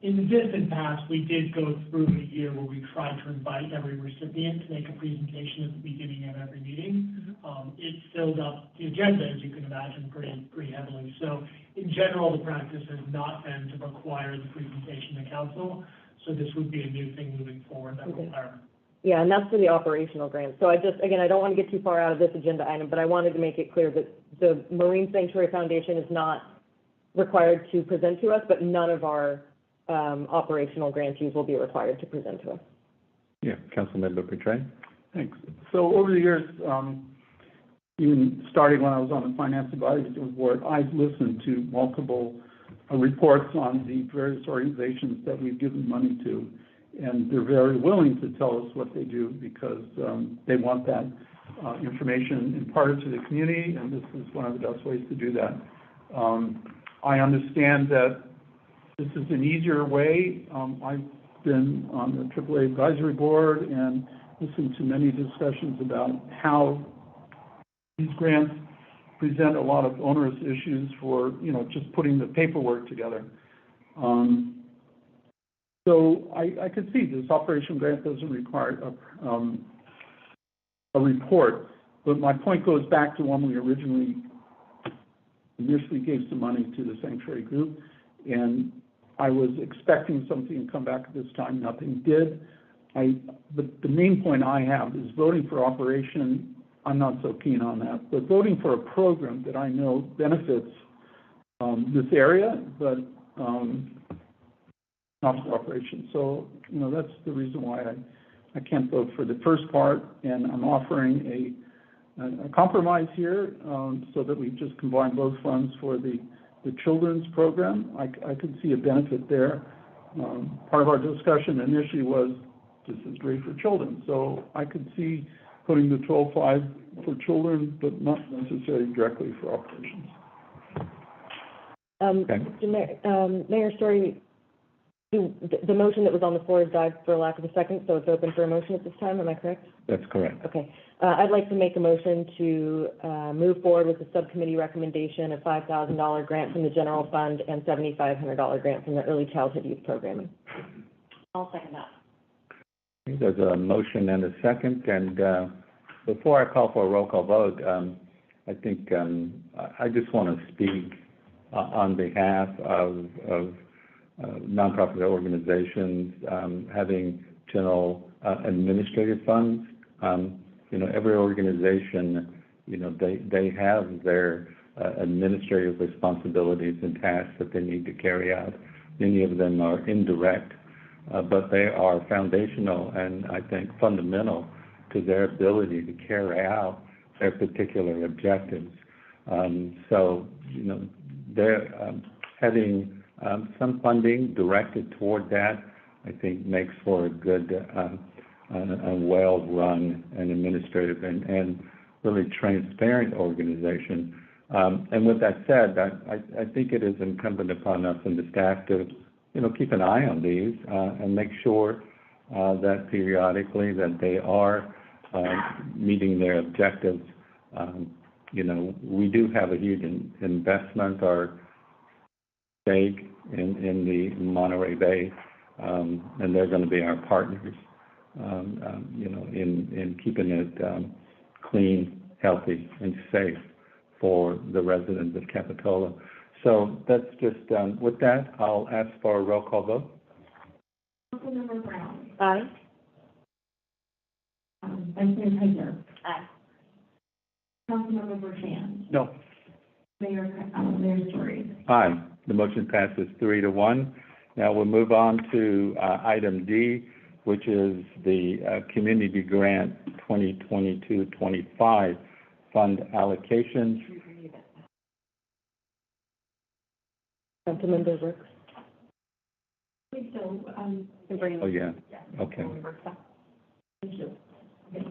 in the distant past, we did go through a year where we tried to invite every recipient to make a presentation at the beginning of every meeting. It filled up the agenda, as you can imagine, pretty heavily. So in general, the practice has not been to require the presentation to council. So this would be a new thing moving forward, that requirement. Yeah, and that's for the operational grants. So I don't want to get too far out of this agenda item, but I wanted to make it clear that the Marine Sanctuary Foundation is not required to present to us, but none of our operational grantees will be required to present to us. Yeah, Councilmember Petray. Thanks. So over the years, even starting when I was on the Finance Advisory Board, I've listened to multiple reports on the various organizations that we've given money to, and they're very willing to tell us what they do because they want that information imparted to the community, and this is one of the best ways to do that. I understand that this is an easier way. I've been on the AAA Advisory Board and listened to many discussions about how these grants present a lot of onerous issues for, just putting the paperwork together. So I could see this operation grant doesn't require a report, but my point goes back to when we initially gave some money to the Sanctuary Group, and I was expecting something to come back at this time. Nothing did. But the main point I have is voting for operation. I'm not so keen on that, but voting for a program that I know benefits this area, but not for operation. So, that's the reason why I can't vote for the first part, and I'm offering a compromise here so that we just combine both funds for the children's program. I could see a benefit there. Part of our discussion initially was this is great for children, so I could see putting the 12.5 for children, but not necessarily directly for operations. Mayor Story, the motion that was on the floor died for lack of a second, so it's open for a motion at this time. Am I correct? That's correct. Okay. I'd like to make a motion to move forward with the subcommittee recommendation of $5,000 grant from the general fund and $7,500 grant from the early childhood youth programming. I'll second that. There's a motion and a second, and before I call for a roll call vote, I think I just want to speak on behalf of nonprofit organizations having general administrative funds. Every organization, they have their administrative responsibilities and tasks that they need to carry out. Many of them are indirect, but they are foundational and I think fundamental to their ability to carry out their particular objectives. So, they're having some funding directed toward that, I think makes for a good, a well-run and administrative and really transparent organization. And with that said, I think it is incumbent upon us and the staff to, keep an eye on these and make sure that periodically that they are meeting their objectives. We do have a huge investment or stake in the Monterey Bay, and they're going to be our partners, in keeping it clean, healthy, and safe for the residents of Capitola. So that's just, with that, I'll ask for a roll call vote. Councilmember Brown. Aye. Vice Mayor Kaiser. Aye. Councilmember Bertrand. No. Mayor Story. Aye. The motion passes 3-1. Now we'll move on to item D, which is the Community Grant 2022-25 fund allocations. Councilmember Brooks? So, Oh, yeah, okay. thank you. Okay.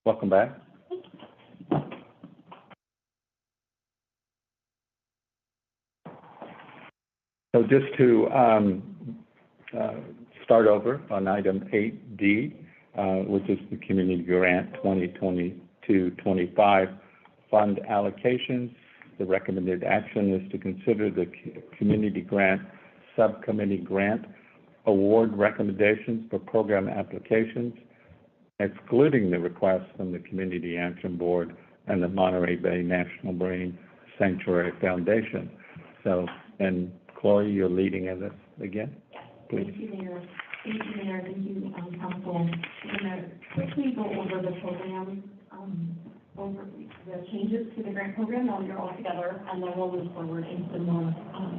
Welcome back. So just to start over on item 8D, which is the Community Grant 2022-25 fund allocations, the recommended action is to consider the Community Grant Subcommittee grant award recommendations for program applications, excluding the requests from the Community Action Board and the Monterey Bay National Marine Sanctuary Foundation. So, and Chloe, you're leading this again? Please. Thank you, Mayor. Thank you, Mayor. Thank you, Council. I'm going to quickly go over the program, over the changes to the grant program, now you're all together, and then we'll move forward into more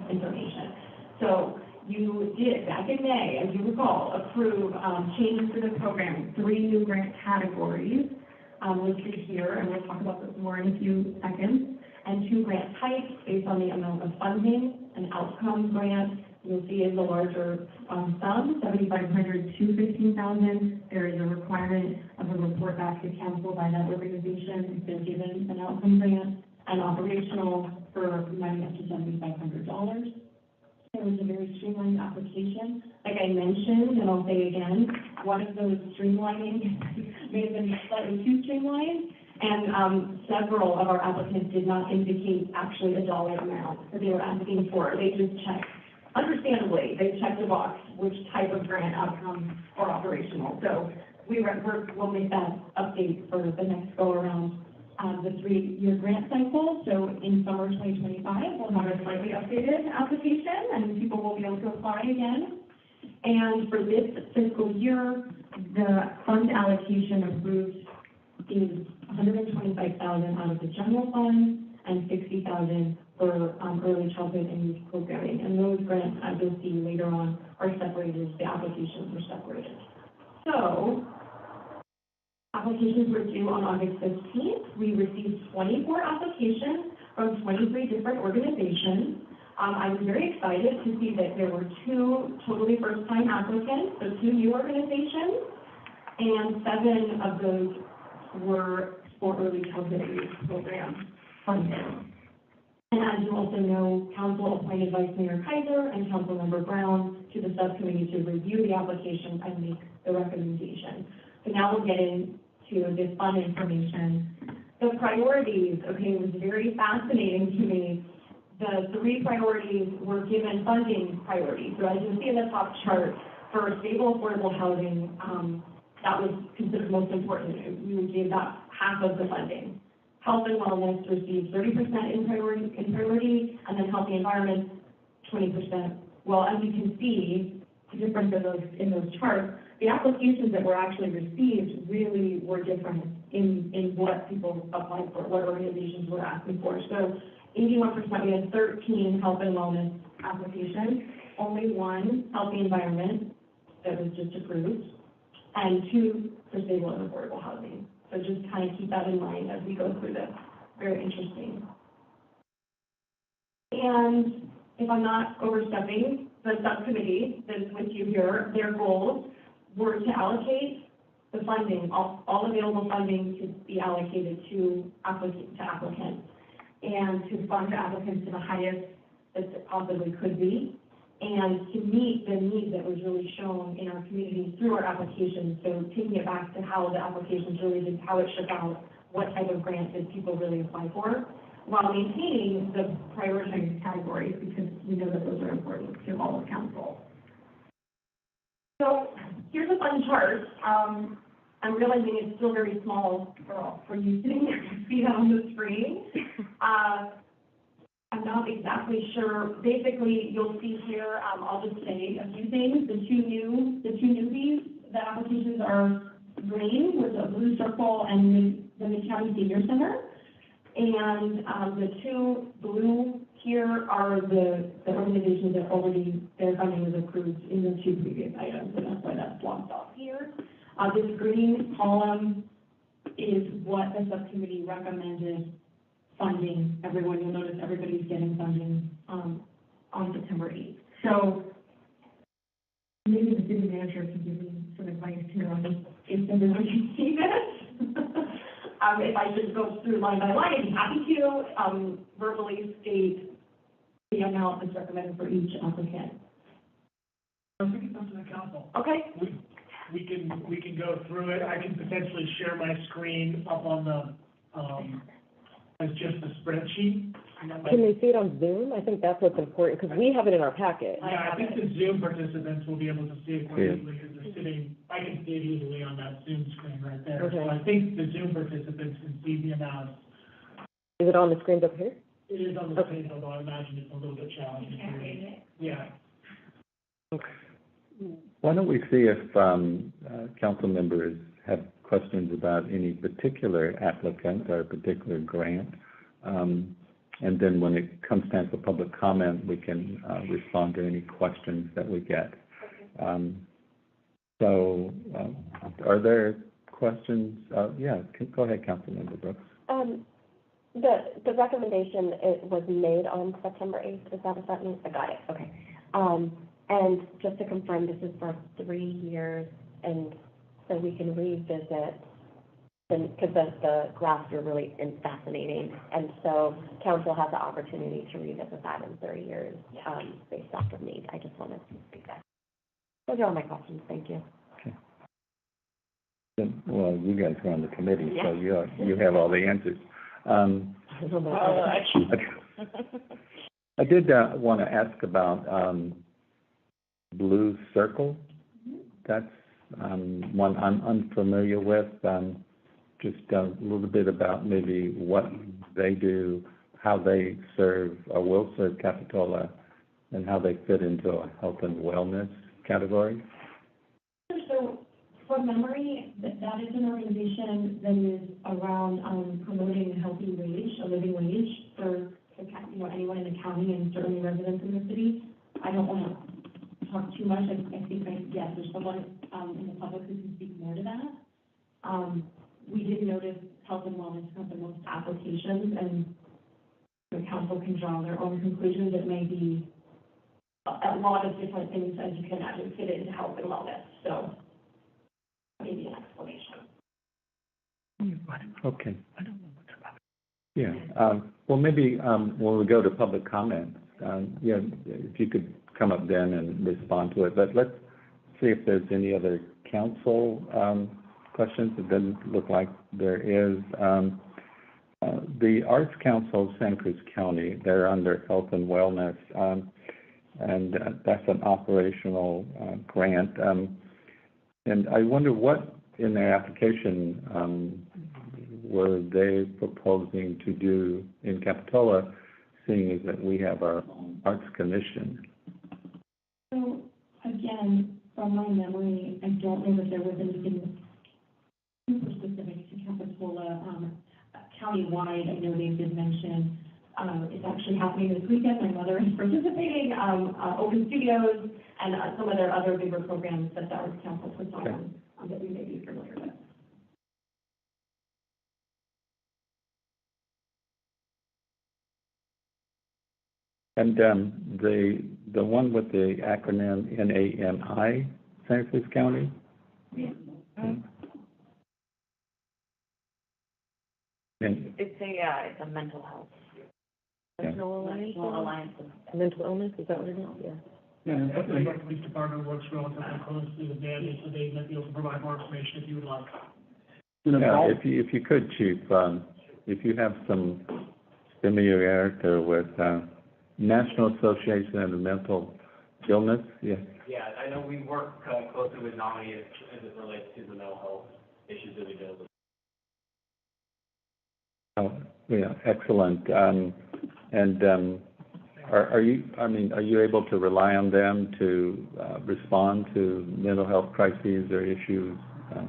information. So you did, back in May, as you recall, approve changes to the program, 3 new grant categories listed here, and we'll talk about this more in a few seconds, and 2 grant types based on the amount of funding. An outcome grant, you'll see, is a larger sum, $7,500 to $15,000. There is a requirement of a report back to council by that organization who's been given an outcome grant, and operational for money up to $7,500. It was a very streamlined application. Like I mentioned, and I'll say again, one of those streamlining may have been slightly too streamlined, and several of our applicants did not indicate actually a dollar amount that they were asking for. They just checked, understandably, they checked the box, which type of grant, outcome, or operational. So we'll make that update for the next go-around. The 3-year grant cycle, so in summer 2025, we'll have a slightly updated application, and people will be able to apply again. And for this fiscal year, the fund allocation approved is $125,000 out of the general fund and $60,000 for early childhood and youth programming. And those grants, as you'll see later on, are separated. The applications are separated. So applications were due on August 15th. We received 24 applications from 23 different organizations. I was very excited to see that there were 2 totally first-time applicants, so 2 new organizations, and 7 of those were for early childhood and youth program funding. And as you also know, Council appointed Vice Mayor Kaiser and Councilmember Brown to the subcommittee to review the applications and make the recommendation. So now we'll get into this fund information. The priorities, okay, was very fascinating to me. The 3 priorities were given funding priorities. So as you can see in the top chart, for stable, affordable housing, that was considered most important. We would give that half of the funding. Health and wellness received 30% in priority, and then healthy environment, 20%. Well, as you can see, the difference in those charts, the applications that were actually received really were different in what people applied for, what organizations were asking for. So 81%, we had 13 health and wellness applications, only 1 healthy environment that was just approved, and 2 for stable and affordable housing. So just kind of keep that in mind as we go through this. Very interesting. And if I'm not overstepping, the subcommittee that is with you here, their goals were to allocate the funding, all available funding to be allocated to applicants, and to fund applicants to the highest that it possibly could be, and to meet the need that was really shown in our community through our applications. So taking it back to how the applications really did, how it shook out, what type of grants did people really apply for, while maintaining the prioritized categories, because we know that those are important to all of council. So here's a fun chart. I'm realizing it's still very small for you sitting there to see that on the screen. I'm not exactly sure. Basically, you'll see here, I'll just say a few things. The two newbies, the applications are green with a blue circle and the Mid-County Senior Center. And the two blue here are the organizations that already, their funding is approved in the two previous items, and that's why that's blocked off here. This green column is what the subcommittee recommended funding everyone. You'll notice everybody's getting funding on September 8th. So maybe the city manager can give me some advice here on this, if everyone can see this. If I just go through line by line, I'd be happy to verbally state the amount that's recommended for each applicant. I think it's up to the council. Okay. We can go through it. I can potentially share my screen up on the, as just a spreadsheet. Can they see it on Zoom? I think that's what's important, because we have it in our packet. Yeah, I think the Zoom participants will be able to see it more easily, because they're sitting, I can see it easily on that Zoom screen right there. Okay. So I think the Zoom participants can see the amounts. Is it on the screens up here? It is on the screen, although I imagine it's a little bit challenging to read. Yeah. Why don't we see if council members have questions about any particular applicant or particular grant? And then when it comes time for public comment, we can respond to any questions that we get. So are there questions? Yeah, go ahead, Councilmember Brooks. The recommendation, it was made on September 8th, is that what that means? I got it, okay. And just to confirm, this is for 3 years, and so we can revisit, because the graphs are really fascinating, and so council has the opportunity to revisit that in 3 years, based off of need. I just wanted to speak that. Those are all my questions, thank you. Okay. Well, you guys are on the committee, so Yeah. you have all the answers. I did want to ask about Blue Circle. That's one I'm unfamiliar with. Just a little bit about maybe what they do, how they serve or will serve Capitola, and how they fit into a health and wellness category. So, from memory, that is an organization that is around promoting a healthy wage, a living wage for anyone in the county and certainly residents in the city. I don't want to talk too much. I think yes, there's someone in the public who can speak more to that. We did notice health and wellness has the most applications, and the council can draw their own conclusions. It may be a lot of different things, as you can imagine, fit into health and wellness. So maybe an explanation. Okay. Yeah. Well, maybe when we go to public comments, if you could come up then and respond to it. But let's see if there's any other council questions. It doesn't look like there is. The Arts Council of Santa Cruz County, they're under Health and Wellness, and that's an operational grant. And I wonder what in their application were they proposing to do in Capitola, seeing as that we have our own Arts Commission? So again, from my memory, I don't know that there was anything super specific to Capitola. Countywide, I know they did mention it's actually happening this weekend. My mother is participating, Open Studios, and some of their other bigger programs that the Arts Council puts on that we may be familiar with. And the one with the acronym NAMI, Santa Cruz County? Yeah. It's a mental health. Mental Alliance? Mental illness, is that what it is? Yeah. And, I think our police department works relatively closely with Danny, so they might be able to provide more information if you would like. Yeah, if you could, Chief, if you have some familiarity with National Association of Mental Illness, yeah. Yeah, I know we work closely with NAMI as it relates to the mental health issues that we deal with. Oh, yeah, excellent. Are you able to rely on them to respond to mental health crises or issues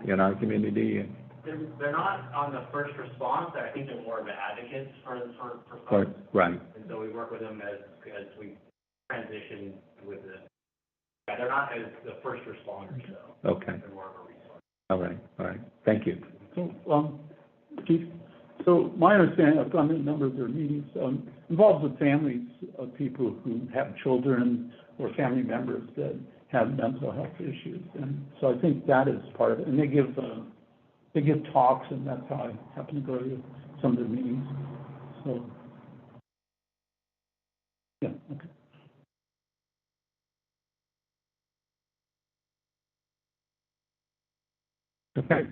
in our community? They're not on the first response. I think they're more of advocates for folks. Right. And so we work with them as we transition with it. Yeah, they're not as the first responders, though. Okay. They're more of a resource. All right. Thank you. So, Chief, so my understanding, I've gone to a number of their meetings, involves with families of people who have children or family members that have mental health issues. And so I think that is part of it. And they give talks, and that's how I happen to go to some of their meetings. So, yeah, okay. Okay.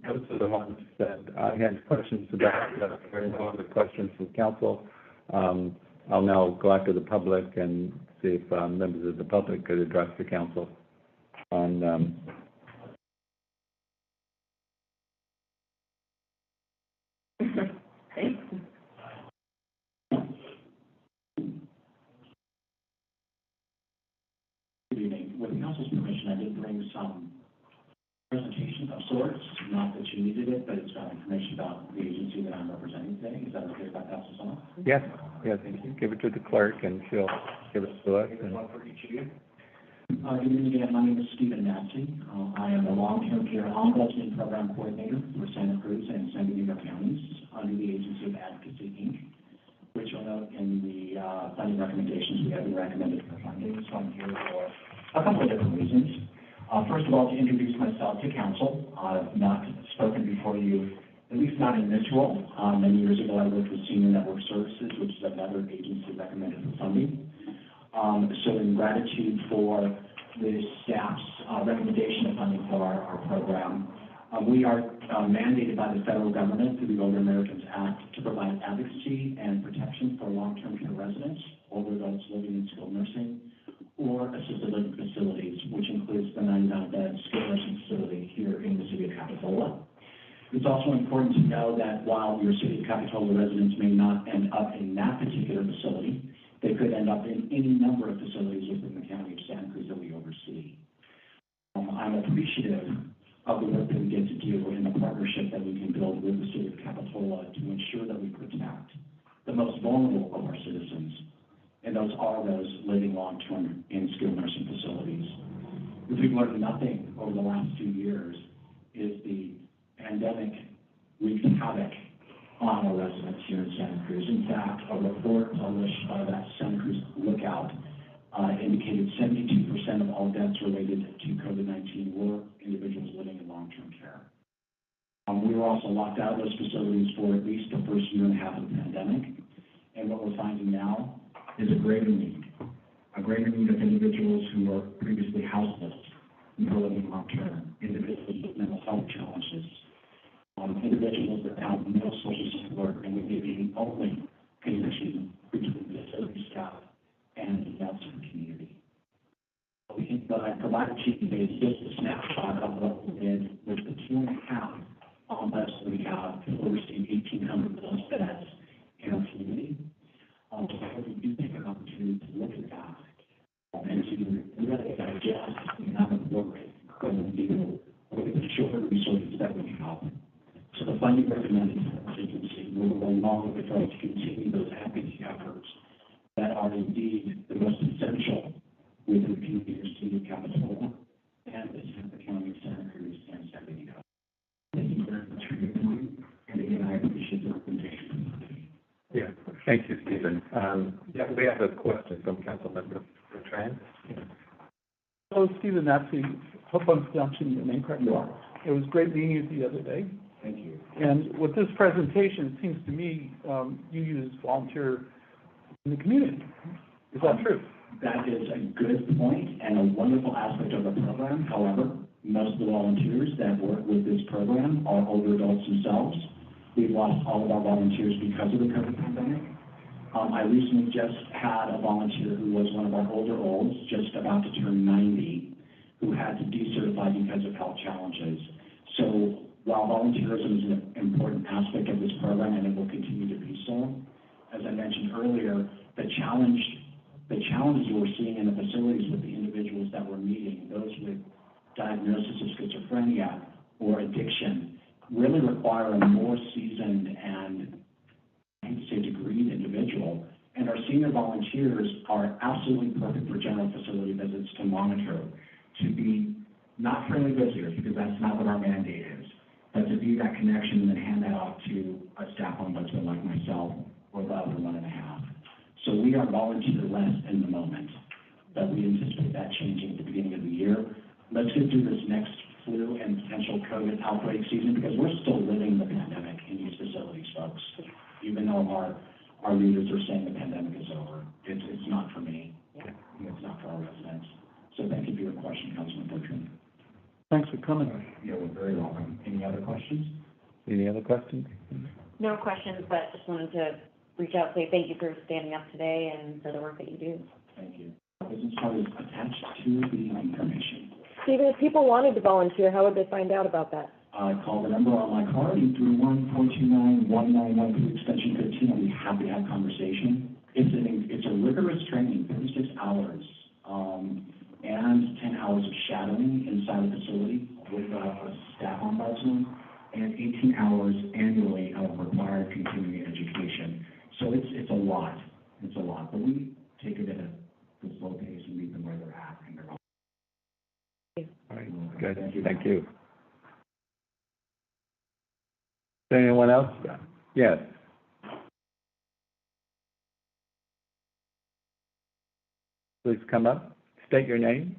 Those are the ones that I had questions about. There are no other questions from council. I'll now go out to the public and see if members of the public could address the council on Good evening. With the council's permission, I did bring some presentation of sorts, not that you needed it, but it's got information about the agency that I'm representing today. Is that okay if I pass this on? Yes, thank you. Give it to the clerk and she'll give it to us. One for each of you. Good evening again. My name is Stephen Massey. I am the long-term care ombudsman program coordinator for Santa Cruz and San Benito counties under the Agency of Advocacy, Inc., which you'll note in the funding recommendations we have been recommended for funding. So I'm here for a couple of different reasons. First of all, to introduce myself to council. I've not spoken before you, at least not in this role. Many years ago, I worked with Senior Network Services, which is another agency recommended for funding. So in gratitude for the staff's recommendation of funding for our program, we are mandated by the federal government through the Older Americans Act to provide advocacy and protection for long-term care residents, older adults living in skilled nursing, or assisted living facilities, which includes the 99-bed skilled nursing facility here in the city of Capitola. It's also important to know that while your city of Capitola residents may not end up in that particular facility, they could end up in any number of facilities within the county of Santa Cruz that we oversee. I'm appreciative of the work that we get to do and the partnership that we can build with the city of Capitola to ensure that we protect the most vulnerable of our citizens, and those are those living long-term in skilled nursing facilities. If we've learned nothing over the last 2 years, is the pandemic wreaked havoc on our residents here in Santa Cruz. In fact, a report published by that Santa Cruz Lookout indicated 72% of all deaths related to COVID-19 were individuals living in long-term care. We were also locked out of those facilities for at least the first year and a half of the pandemic, and what we're finding now is a greater need of individuals who were previously houseless, who are living long-term, individuals with mental health challenges, individuals that have no social support, and we may be the only connection between the facility staff and the outside community. We think that I provided to you today is just a snapshot of what we did with the 2.5 ombuds that we have to oversee 1,800 plus beds in our community. So I hope you do take an opportunity to look at that and to really digest the amount of work that we do with the short resources that we have. So the funding recommended for our agency will go along with the try to continue those advocacy efforts that are indeed the most essential within the community of the city of Capitola and the Santa County of Santa Cruz and San Benito. Thank you very much for your time, and again, I appreciate the recommendation. Yeah, thank you, Stephen. We have a question from Councilmember Bertrand. So, Stephen Massey, hope I'm pronouncing your name correctly. It was great meeting you the other day. Thank you. And with this presentation, it seems to me you use volunteer in the community. Is that true? That is a good point and a wonderful aspect of the program. However, most of the volunteers that work with this program are older adults themselves. We've lost all of our volunteers because of the COVID pandemic. I recently just had a volunteer who was one of our older olds, just about to turn 90, who had to decertify because of health challenges. So while volunteerism is an important aspect of this program, and it will continue to be so, as I mentioned earlier, the challenges we're seeing in the facilities with the individuals that we're meeting, those with diagnosis of schizophrenia or addiction, really require a more seasoned and, I hate to say, degreed individual. And our senior volunteers are absolutely perfect for general facility visits to monitor, to be not friendly visitors, because that's not what our mandate is, but to be that connection and then hand that off to a staff ombudsman like myself or the other 1.5. So we are volunteer-less in the moment, but we anticipate that changing at the beginning of the year. Let's get through this next flu and potential COVID outbreak season, because we're still living the pandemic in these facilities, folks. Even though our leaders are saying the pandemic is over, it's not for me, and it's not for our residents. So thank you for your question, Councilman Bertrand. Thanks for coming. You're very welcome. Any other questions? Any other questions? No questions, but just wanted to reach out, say thank you for standing up today and for the work that you do. Thank you. Business card is attached to the information. Stephen, if people wanted to volunteer, how would they find out about that? Call the number on my card, 831-429-1913, extension 15. I'll be happy to have a conversation. It's a rigorous training, 36 hours, and 10 hours of shadowing inside the facility with a staff ombudsman, and 18 hours annually of required continuing education. So it's a lot. It's a lot. But we take it at a slow pace and meet them where they're at, and they're all. All right, good. Thank you. Anyone else? Yes. Please come up. State your name.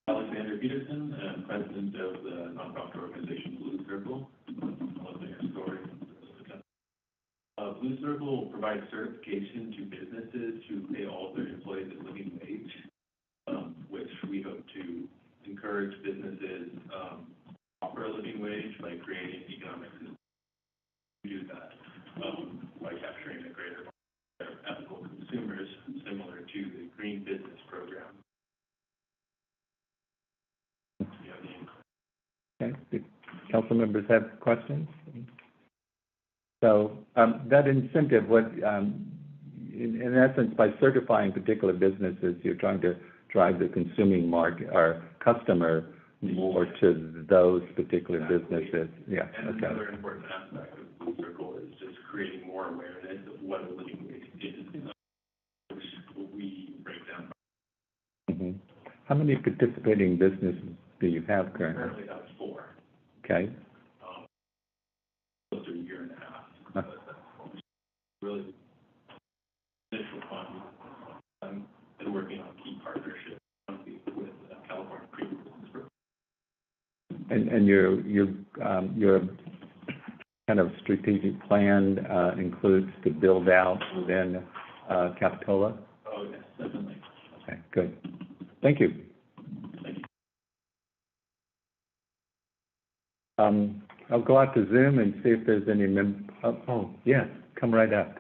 Alexander Peterson, I'm president of the nonprofit organization Blue Circle. Blue Circle will provide certification to businesses who pay all of their employees a living wage, which we hope to encourage businesses offer a living wage by creating economic systems to do that by capturing a greater number of ethical consumers, similar to the Green Business Program. Okay. Do council members have questions? So that incentive, in essence, by certifying particular businesses, you're trying to drive the consuming market or customer more to those particular businesses. Yeah. And another important aspect of Blue Circle is just creating more awareness of what a living wage is, which we break down. Mm-hmm. How many participating businesses do you have currently? Currently, that's 4. Okay. Close to a year and a half. But really, initial fund. Been working on key partnerships with California Green Business Program. And your kind of strategic plan includes to build out within Capitola? Oh, yes, definitely. Okay, good. Thank you. Thank you. I'll go out to Zoom and see if there's any yes, come right up.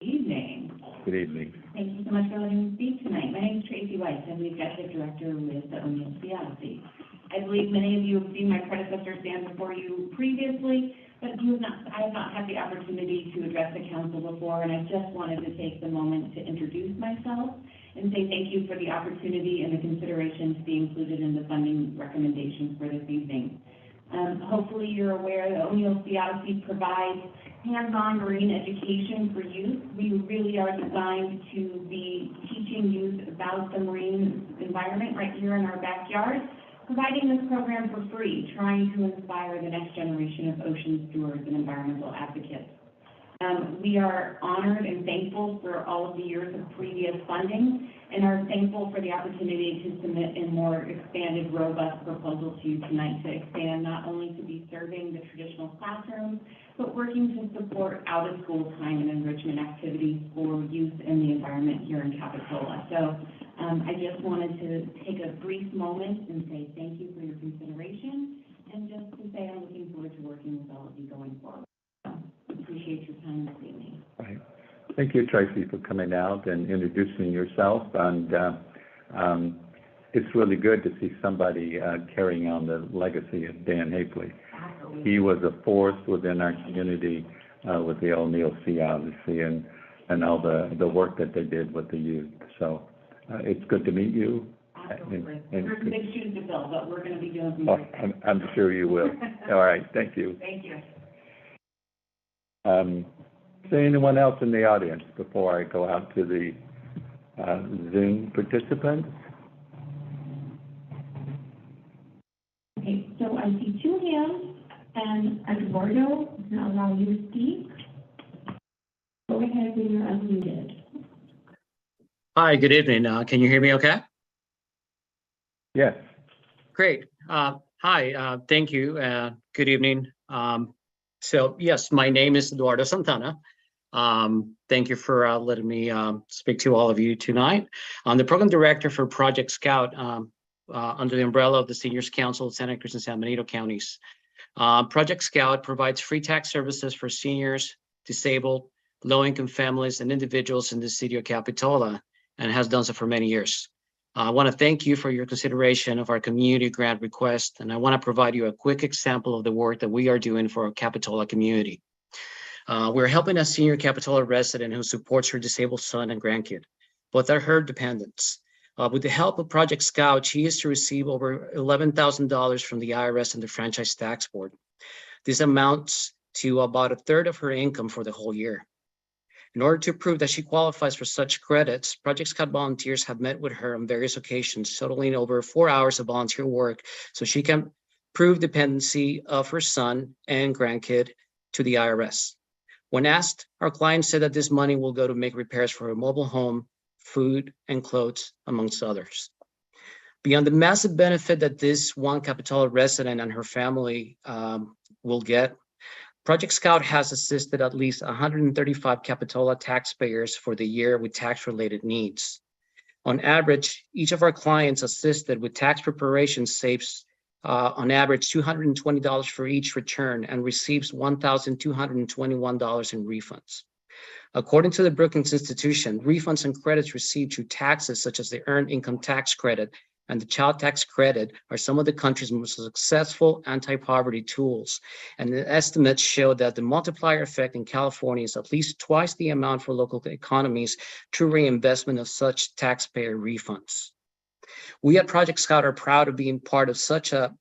Evening. Good evening. Thank you so much for letting me speak tonight. My name is Tracy Weiss. I'm the Executive Director with the O'Neill CLC. I believe many of you have seen my predecessor stand before you previously, but I have not had the opportunity to address the council before, and I just wanted to take the moment to introduce myself and say thank you for the opportunity and the consideration to be included in the funding recommendations for this evening. Hopefully you're aware that O'Neill CLC provides hands-on marine education for youth. We really are designed to be teaching youth about the marine environment right here in our backyard, providing this program for free, trying to inspire the next generation of ocean stewards and environmental advocates. We are honored and thankful for all of the years of previous funding and are thankful for the opportunity to submit a more expanded, robust proposal to you tonight to expand not only to be serving the traditional classrooms, but working to support out-of-school time and enrichment activities for youth in the environment here in Capitola. So I just wanted to take a brief moment and say thank you for your consideration, and just to say I'm looking forward to working with all of you going forward. So appreciate your time this evening. Right. Thank you, Tracy, for coming out and introducing yourself. And it's really good to see somebody carrying on the legacy of Dan Hapley. He was a force within our community with the O'Neill Sea Odyssey and all the work that they did with the youth. So it's good to meet you. Absolutely. There's some big shoes to fill, but we're going to be doing some Oh, great things. I'm sure you will. All right, thank you. Thank you. Is there anyone else in the audience before I go out to the Zoom participants? Okay, so I see two hands, and Eduardo is not allowing you to speak. Go ahead when you're unmuted. Hi, good evening. Can you hear me okay? Yes. Great. Hi, thank you. Good evening. So yes, my name is Eduardo Santana. Thank you for letting me speak to all of you tonight. I'm the program director for Project Scout under the umbrella of the Seniors Council of Santa Cruz and San Benito counties. Project Scout provides free tax services for seniors, disabled, low-income families, and individuals in the city of Capitola, and has done so for many years. I want to thank you for your consideration of our community grant request, and I want to provide you a quick example of the work that we are doing for our Capitola community. We're helping a senior Capitola resident who supports her disabled son and grandkid. Both are her dependents. With the help of Project Scout, she is to receive over $11,000 from the IRS and the Franchise Tax Board. This amounts to about a third of her income for the whole year. In order to prove that she qualifies for such credits, Project Scout volunteers have met with her on various occasions, totaling over 4 hours of volunteer work, so she can prove dependency of her son and grandkid to the IRS. When asked, our client said that this money will go to make repairs for a mobile home, food, and clothes, amongst others. Beyond the massive benefit that this one Capitola resident and her family will get, Project Scout has assisted at least 135 Capitola taxpayers for the year with tax-related needs. On average, each of our clients assisted with tax preparation saves on average $220 for each return and receives $1,221 in refunds. According to the Brookings Institution, refunds and credits received through taxes such as the Earned Income Tax Credit and the Child Tax Credit are some of the country's most successful anti-poverty tools. And the estimates show that the multiplier effect in California is at least twice the amount for local economies through reinvestment of such taxpayer refunds. We at Project Scout are proud of being part of such a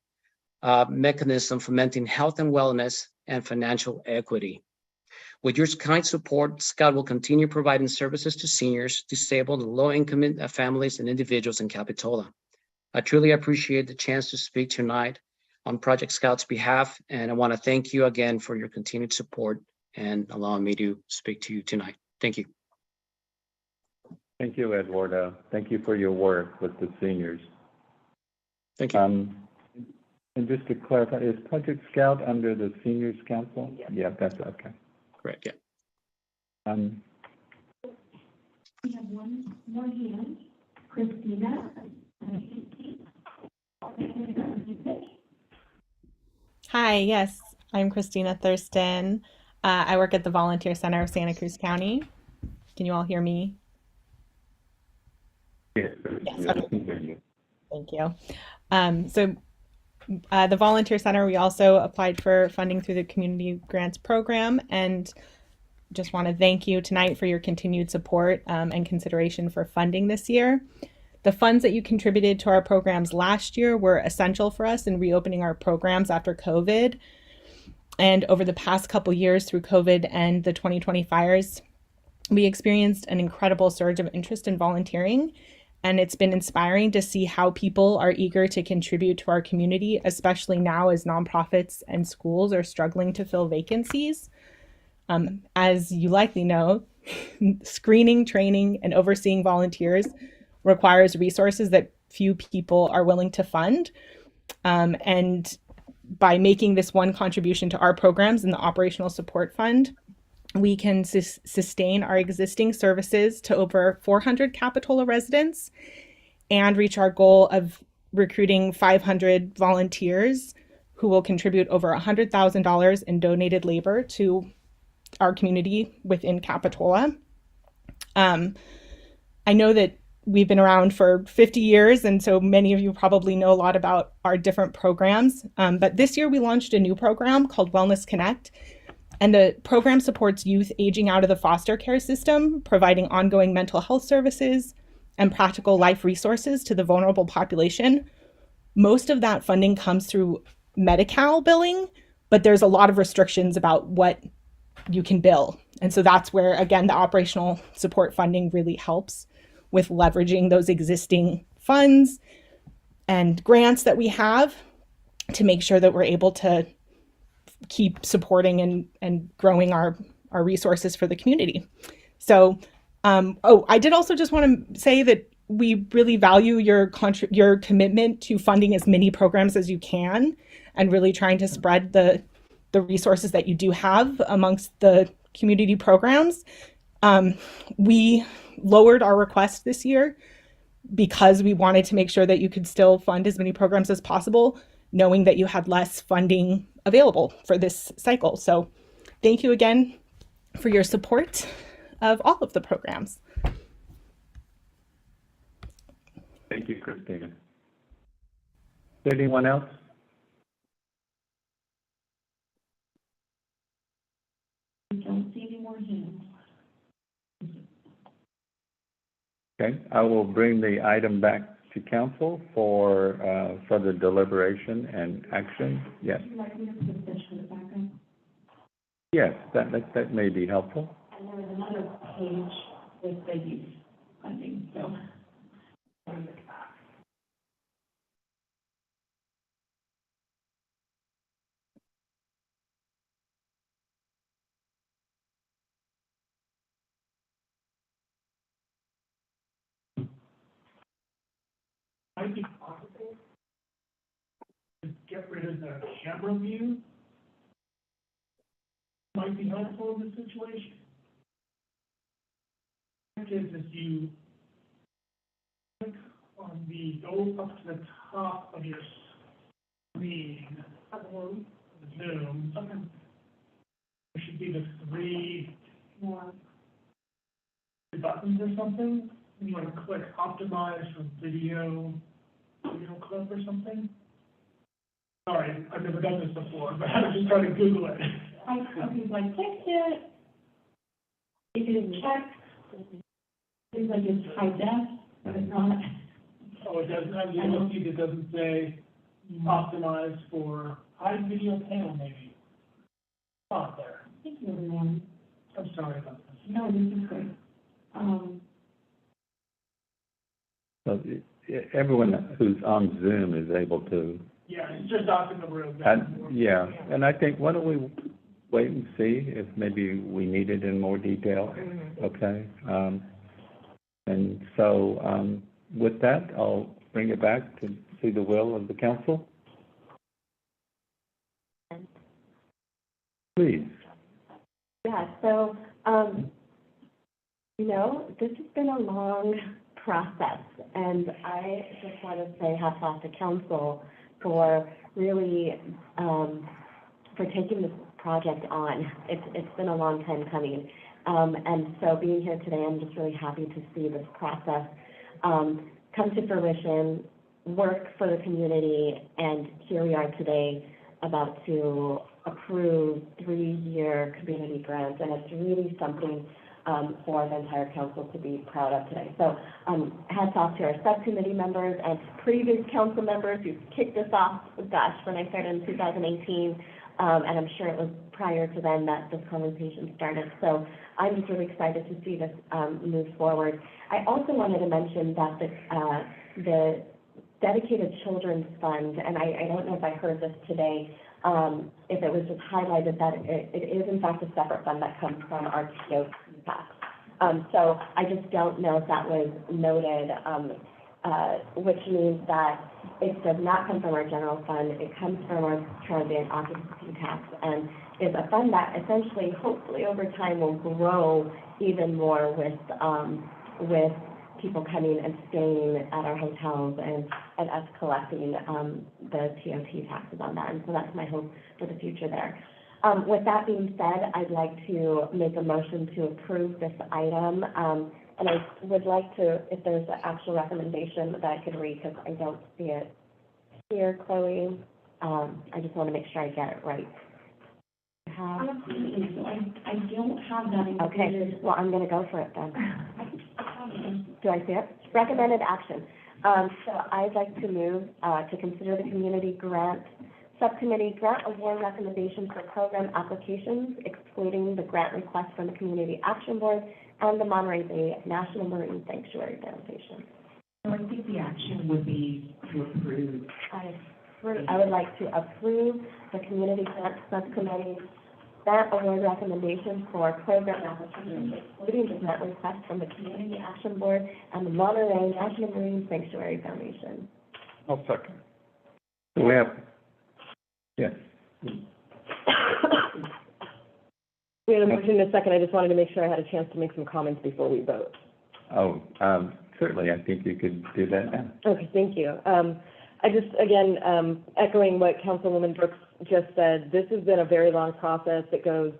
mechanism fomenting health and wellness and financial equity. With your kind support, Scout will continue providing services to seniors, disabled, and low-income families and individuals in Capitola. I truly appreciate the chance to speak tonight on Project Scout's behalf, and I want to thank you again for your continued support and allowing me to speak to you tonight. Thank you. Thank you, Eduardo. Thank you for your work with the seniors. Thank you. And just to clarify, is Project Scout under the Seniors Council? Yes. Yeah, that's okay. Correct, yeah. We have one more hand, Christina. Hi, yes, I'm Christina Thurston. I work at the Volunteer Center of Santa Cruz County. Can you all hear me? Yes. Yes, okay. Thank you. The Volunteer Center, we also applied for funding through the Community Grants Program, and just want to thank you tonight for your continued support and consideration for funding this year. The funds that you contributed to our programs last year were essential for us in reopening our programs after COVID. And over the past couple years through COVID and the 2020 fires, we experienced an incredible surge of interest in volunteering. And it's been inspiring to see how people are eager to contribute to our community, especially now as nonprofits and schools are struggling to fill vacancies. As you likely know, screening, training, and overseeing volunteers requires resources that few people are willing to fund. And by making this one contribution to our programs in the Operational Support Fund, we can sustain our existing services to over 400 Capitola residents and reach our goal of recruiting 500 volunteers who will contribute over $100,000 in donated labor to our community within Capitola. I know that we've been around for 50 years, and so many of you probably know a lot about our different programs. But this year we launched a new program called Wellness Connect, and the program supports youth aging out of the foster care system, providing ongoing mental health services and practical life resources to the vulnerable population. Most of that funding comes through Medi-Cal billing, but there's a lot of restrictions about what you can bill. And so that's where, again, the operational support funding really helps with leveraging those existing funds and grants that we have to make sure that we're able to keep supporting and growing our resources for the community. So, I did also just want to say that we really value your commitment to funding as many programs as you can and really trying to spread the resources that you do have amongst the community programs. We lowered our request this year because we wanted to make sure that you could still fund as many programs as possible, knowing that you had less funding available for this cycle. So thank you again for your support of all of the programs. Thank you, Christina. Is there anyone else? I don't see any more hands. Okay, I will bring the item back to council for further deliberation and action. Yes. Would you like me to put this to the background? Yes, that may be helpful. And there was another page with the youth funding, so. Might be possible to get rid of the camera view. Might be helpful in this situation. Is if you click on go up to the top of your screen of Zoom. There should be the three buttons or something. You want to click optimize for video clip or something. Sorry, I've never done this before, but I was just trying to Google it. I clicked it. It didn't check. Seems like it's high def, but it's not. Oh, it doesn't have the ability, it doesn't say optimize for high video panel maybe. Not there. Thank you, everyone. I'm sorry about this. No, this is great. So everyone who's on Zoom is able to. Yeah, it's just off in the room. Yeah, and I think, why don't we wait and see if maybe we need it in more detail, okay? And so with that, I'll bring it back to see the will of the council. Please. Yeah, so, this has been a long process, and I just want to say hats off to council for really, for taking this project on. It's been a long time coming. And so being here today, I'm just really happy to see this process come to fruition, work for the community, and here we are today about to approve 3-year community grants, and it's really something for the entire council to be proud of today. So hats off to our subcommittee members and previous council members who kicked this off, gosh, when I started in 2018, and I'm sure it was prior to then that this conversation started. So I'm just really excited to see this move forward. I also wanted to mention that the Dedicated Children's Fund, and I don't know if I heard this today, if it was just highlighted that it is in fact a separate fund that comes from our TO tax. So I just don't know if that was noted which means that it does not come from our general fund. It comes from our transient occupancy tax, and is a fund that essentially, hopefully over time, will grow even more with people coming and staying at our hotels and us collecting the TOT taxes on that. And so that's my hope for the future there. With that being said, I'd like to make a motion to approve this item. And I would like to, if there's an actual recommendation that I could read, because I don't see it here, Chloe. I just want to make sure I get it right. Absolutely, so I don't have that included. Okay, well, I'm going to go for it then. Do I see it? Recommended action. So I'd like to move to consider the community grant subcommittee grant award recommendations for program applications, excluding the grant request from the Community Action Board and the Monterey Bay National Marine Sanctuary Foundation. So I think the action would be to approve. I would like to approve the community grant subcommittee grant award recommendations for program applications, excluding the grant request from the Community Action Board and the Monterey National Marine Sanctuary Foundation. I'll second. So we have, yes. We had a motion in a second. I just wanted to make sure I had a chance to make some comments before we vote. Oh, certainly, I think you could do that now. Okay, thank you. I just, again, echoing what Councilwoman Brooks just said, this has been a very long process that goes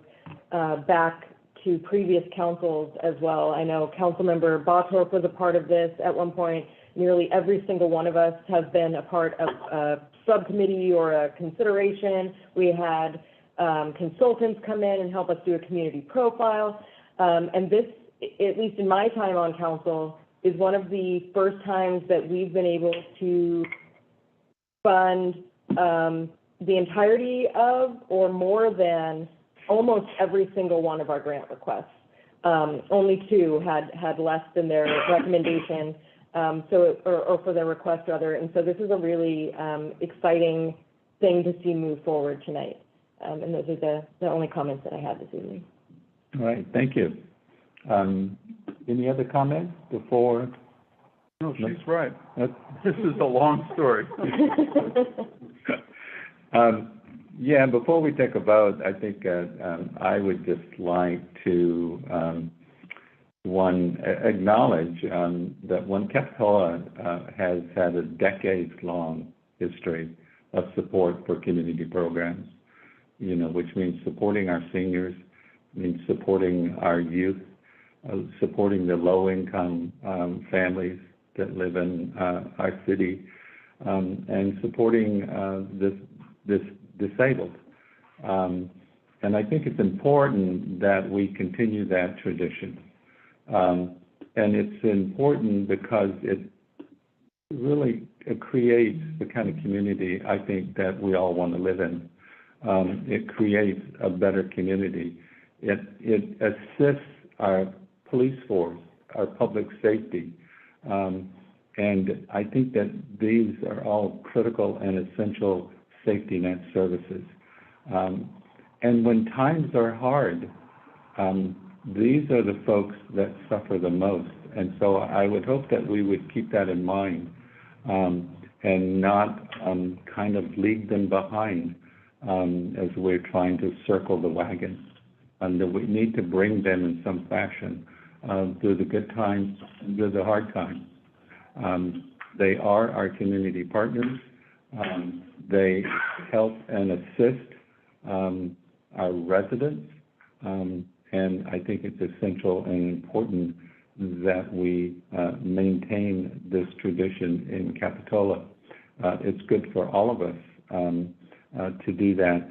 back to previous councils as well. I know Councilmember Bottorff was a part of this at one point. Nearly every single one of us has been a part of a subcommittee or a consideration. We had consultants come in and help us do a community profile. And this, at least in my time on council, is one of the first times that we've been able to fund the entirety of or more than almost every single one of our grant requests. Only two had less than their recommendation, or for their request rather. And so this is a really exciting thing to see move forward tonight. And those are the only comments that I had this evening. All right, thank you. Any other comments before? No, she's right. This is a long story. Yeah, before we take a vote, I think I would just like to acknowledge that One Capitola has had a decades-long history of support for community programs, which means supporting our seniors, means supporting our youth, supporting the low-income families that live in our city, and supporting this disabled. And I think it's important that we continue that tradition. And it's important because it really creates the kind of community I think that we all want to live in. It creates a better community. It assists our police force, our public safety. And I think that these are all critical and essential safety net services. And when times are hard, these are the folks that suffer the most. And so I would hope that we would keep that in mind and not kind of leave them behind as we're trying to circle the wagon. And that we need to bring them in some fashion through the good times and through the hard times. They are our community partners. They help and assist our residents. And I think it's essential and important that we maintain this tradition in Capitola. It's good for all of us to do that.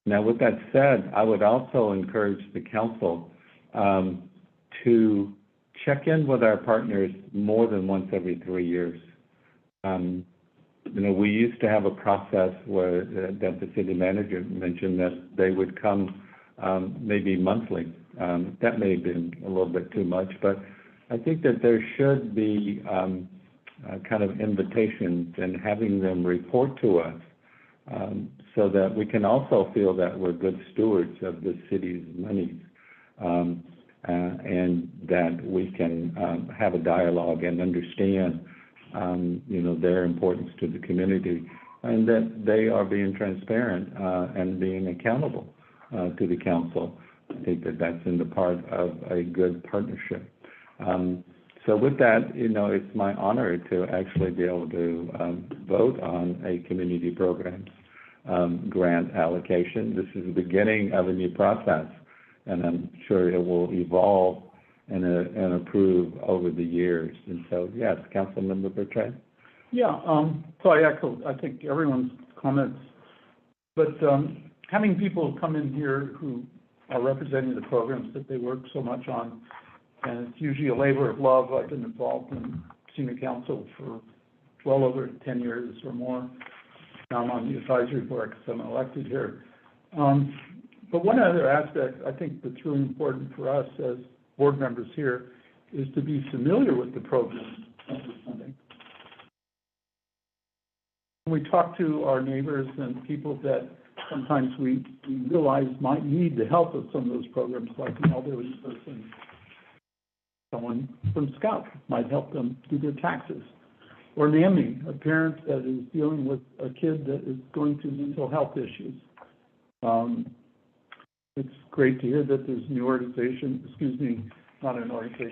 Now, with that said, I would also encourage the council to check in with our partners more than once every 3 years. We used to have a process where that the city manager mentioned that they would come maybe monthly. That may have been a little bit too much, but I think that there should be kind of invitations and having them report to us so that we can also feel that we're good stewards of the city's money. And that we can have a dialogue and understand their importance to the community, and that they are being transparent and being accountable to the council. I think that that's in the part of a good partnership. So with that, it's my honor to actually be able to vote on a community programs grant allocation. This is the beginning of a new process, and I'm sure it will evolve and improve over the years. And so, yes, Councilmember Bertrand? Yeah, so I think everyone's comments, but having people come in here who are representing the programs that they work so much on, and it's usually a labor of love. I've been involved in senior council for well over 10 years or more. Now I'm on the advisory board because I'm elected here. But one other aspect I think that's really important for us as board members here is to be familiar with the programs that we're funding. When we talk to our neighbors and people that sometimes we realize might need the help of some of those programs, like an elderly person, someone from Scout might help them do their taxes, or NAMI, a parent that is dealing with a kid that is going through mental health issues. It's great to hear that there's a new organization,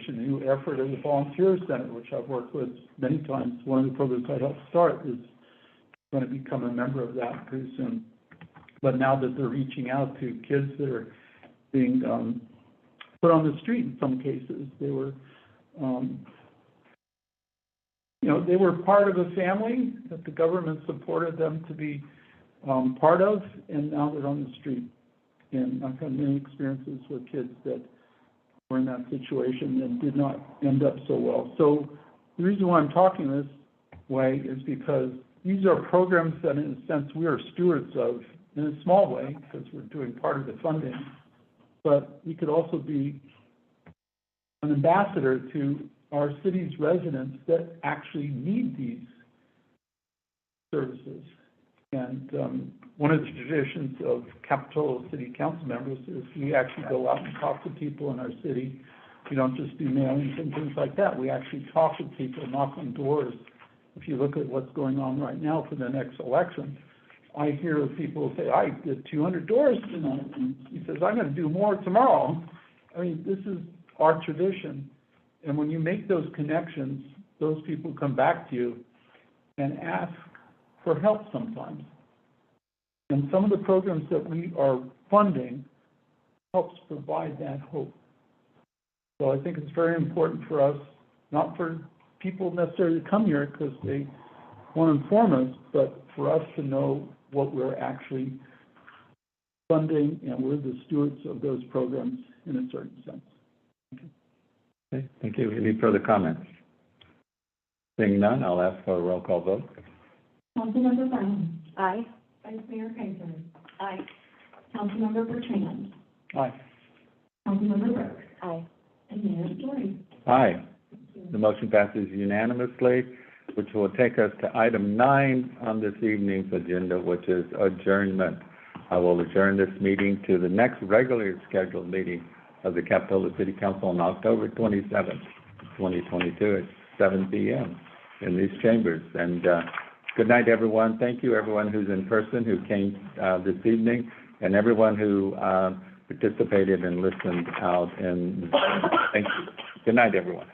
new effort of the Volunteer Center, which I've worked with many times. One of the programs I helped start is going to become a member of that pretty soon. But now that they're reaching out to kids that are being put on the street in some cases, they were, they were part of a family that the government supported them to be part of, and now they're on the street. And I've had many experiences with kids that were in that situation and did not end up so well. So the reason why I'm talking this way is because these are programs that, in a sense, we are stewards of in a small way because we're doing part of the funding. But we could also be an ambassador to our city's residents that actually need these services. And one of the traditions of Capitola City Council members is we actually go out and talk to people in our city. We don't just do mailings and things like that. We actually talk to people, knock on doors. If you look at what's going on right now for the next election, I hear people say, I did 200 doors tonight. And he says, I'm going to do more tomorrow. I mean, this is our tradition. And when you make those connections, those people come back to you and ask for help sometimes. And some of the programs that we are funding helps provide that hope. So I think it's very important for us, not for people necessarily to come here because they want to inform us, but for us to know what we're actually funding, and we're the stewards of those programs in a certain sense. Okay, thank you. Any further comments? Seeing none, I'll ask for a roll call vote. Councilmember Brown. Aye. Vice Mayor Kaiser. Aye. Councilmember Bertrand. Aye. Councilmember Brooks. Aye. And Mayor Story. Aye. The motion passes unanimously, which will take us to item 9 on this evening's agenda, which is adjournment. I will adjourn this meeting to the next regularly scheduled meeting of the Capitola City Council on October 27th, 2022 at 7 p.m. in these chambers. And good night, everyone. Thank you, everyone who's in person, who came this evening, and everyone who participated and listened out. And thank you. Good night, everyone.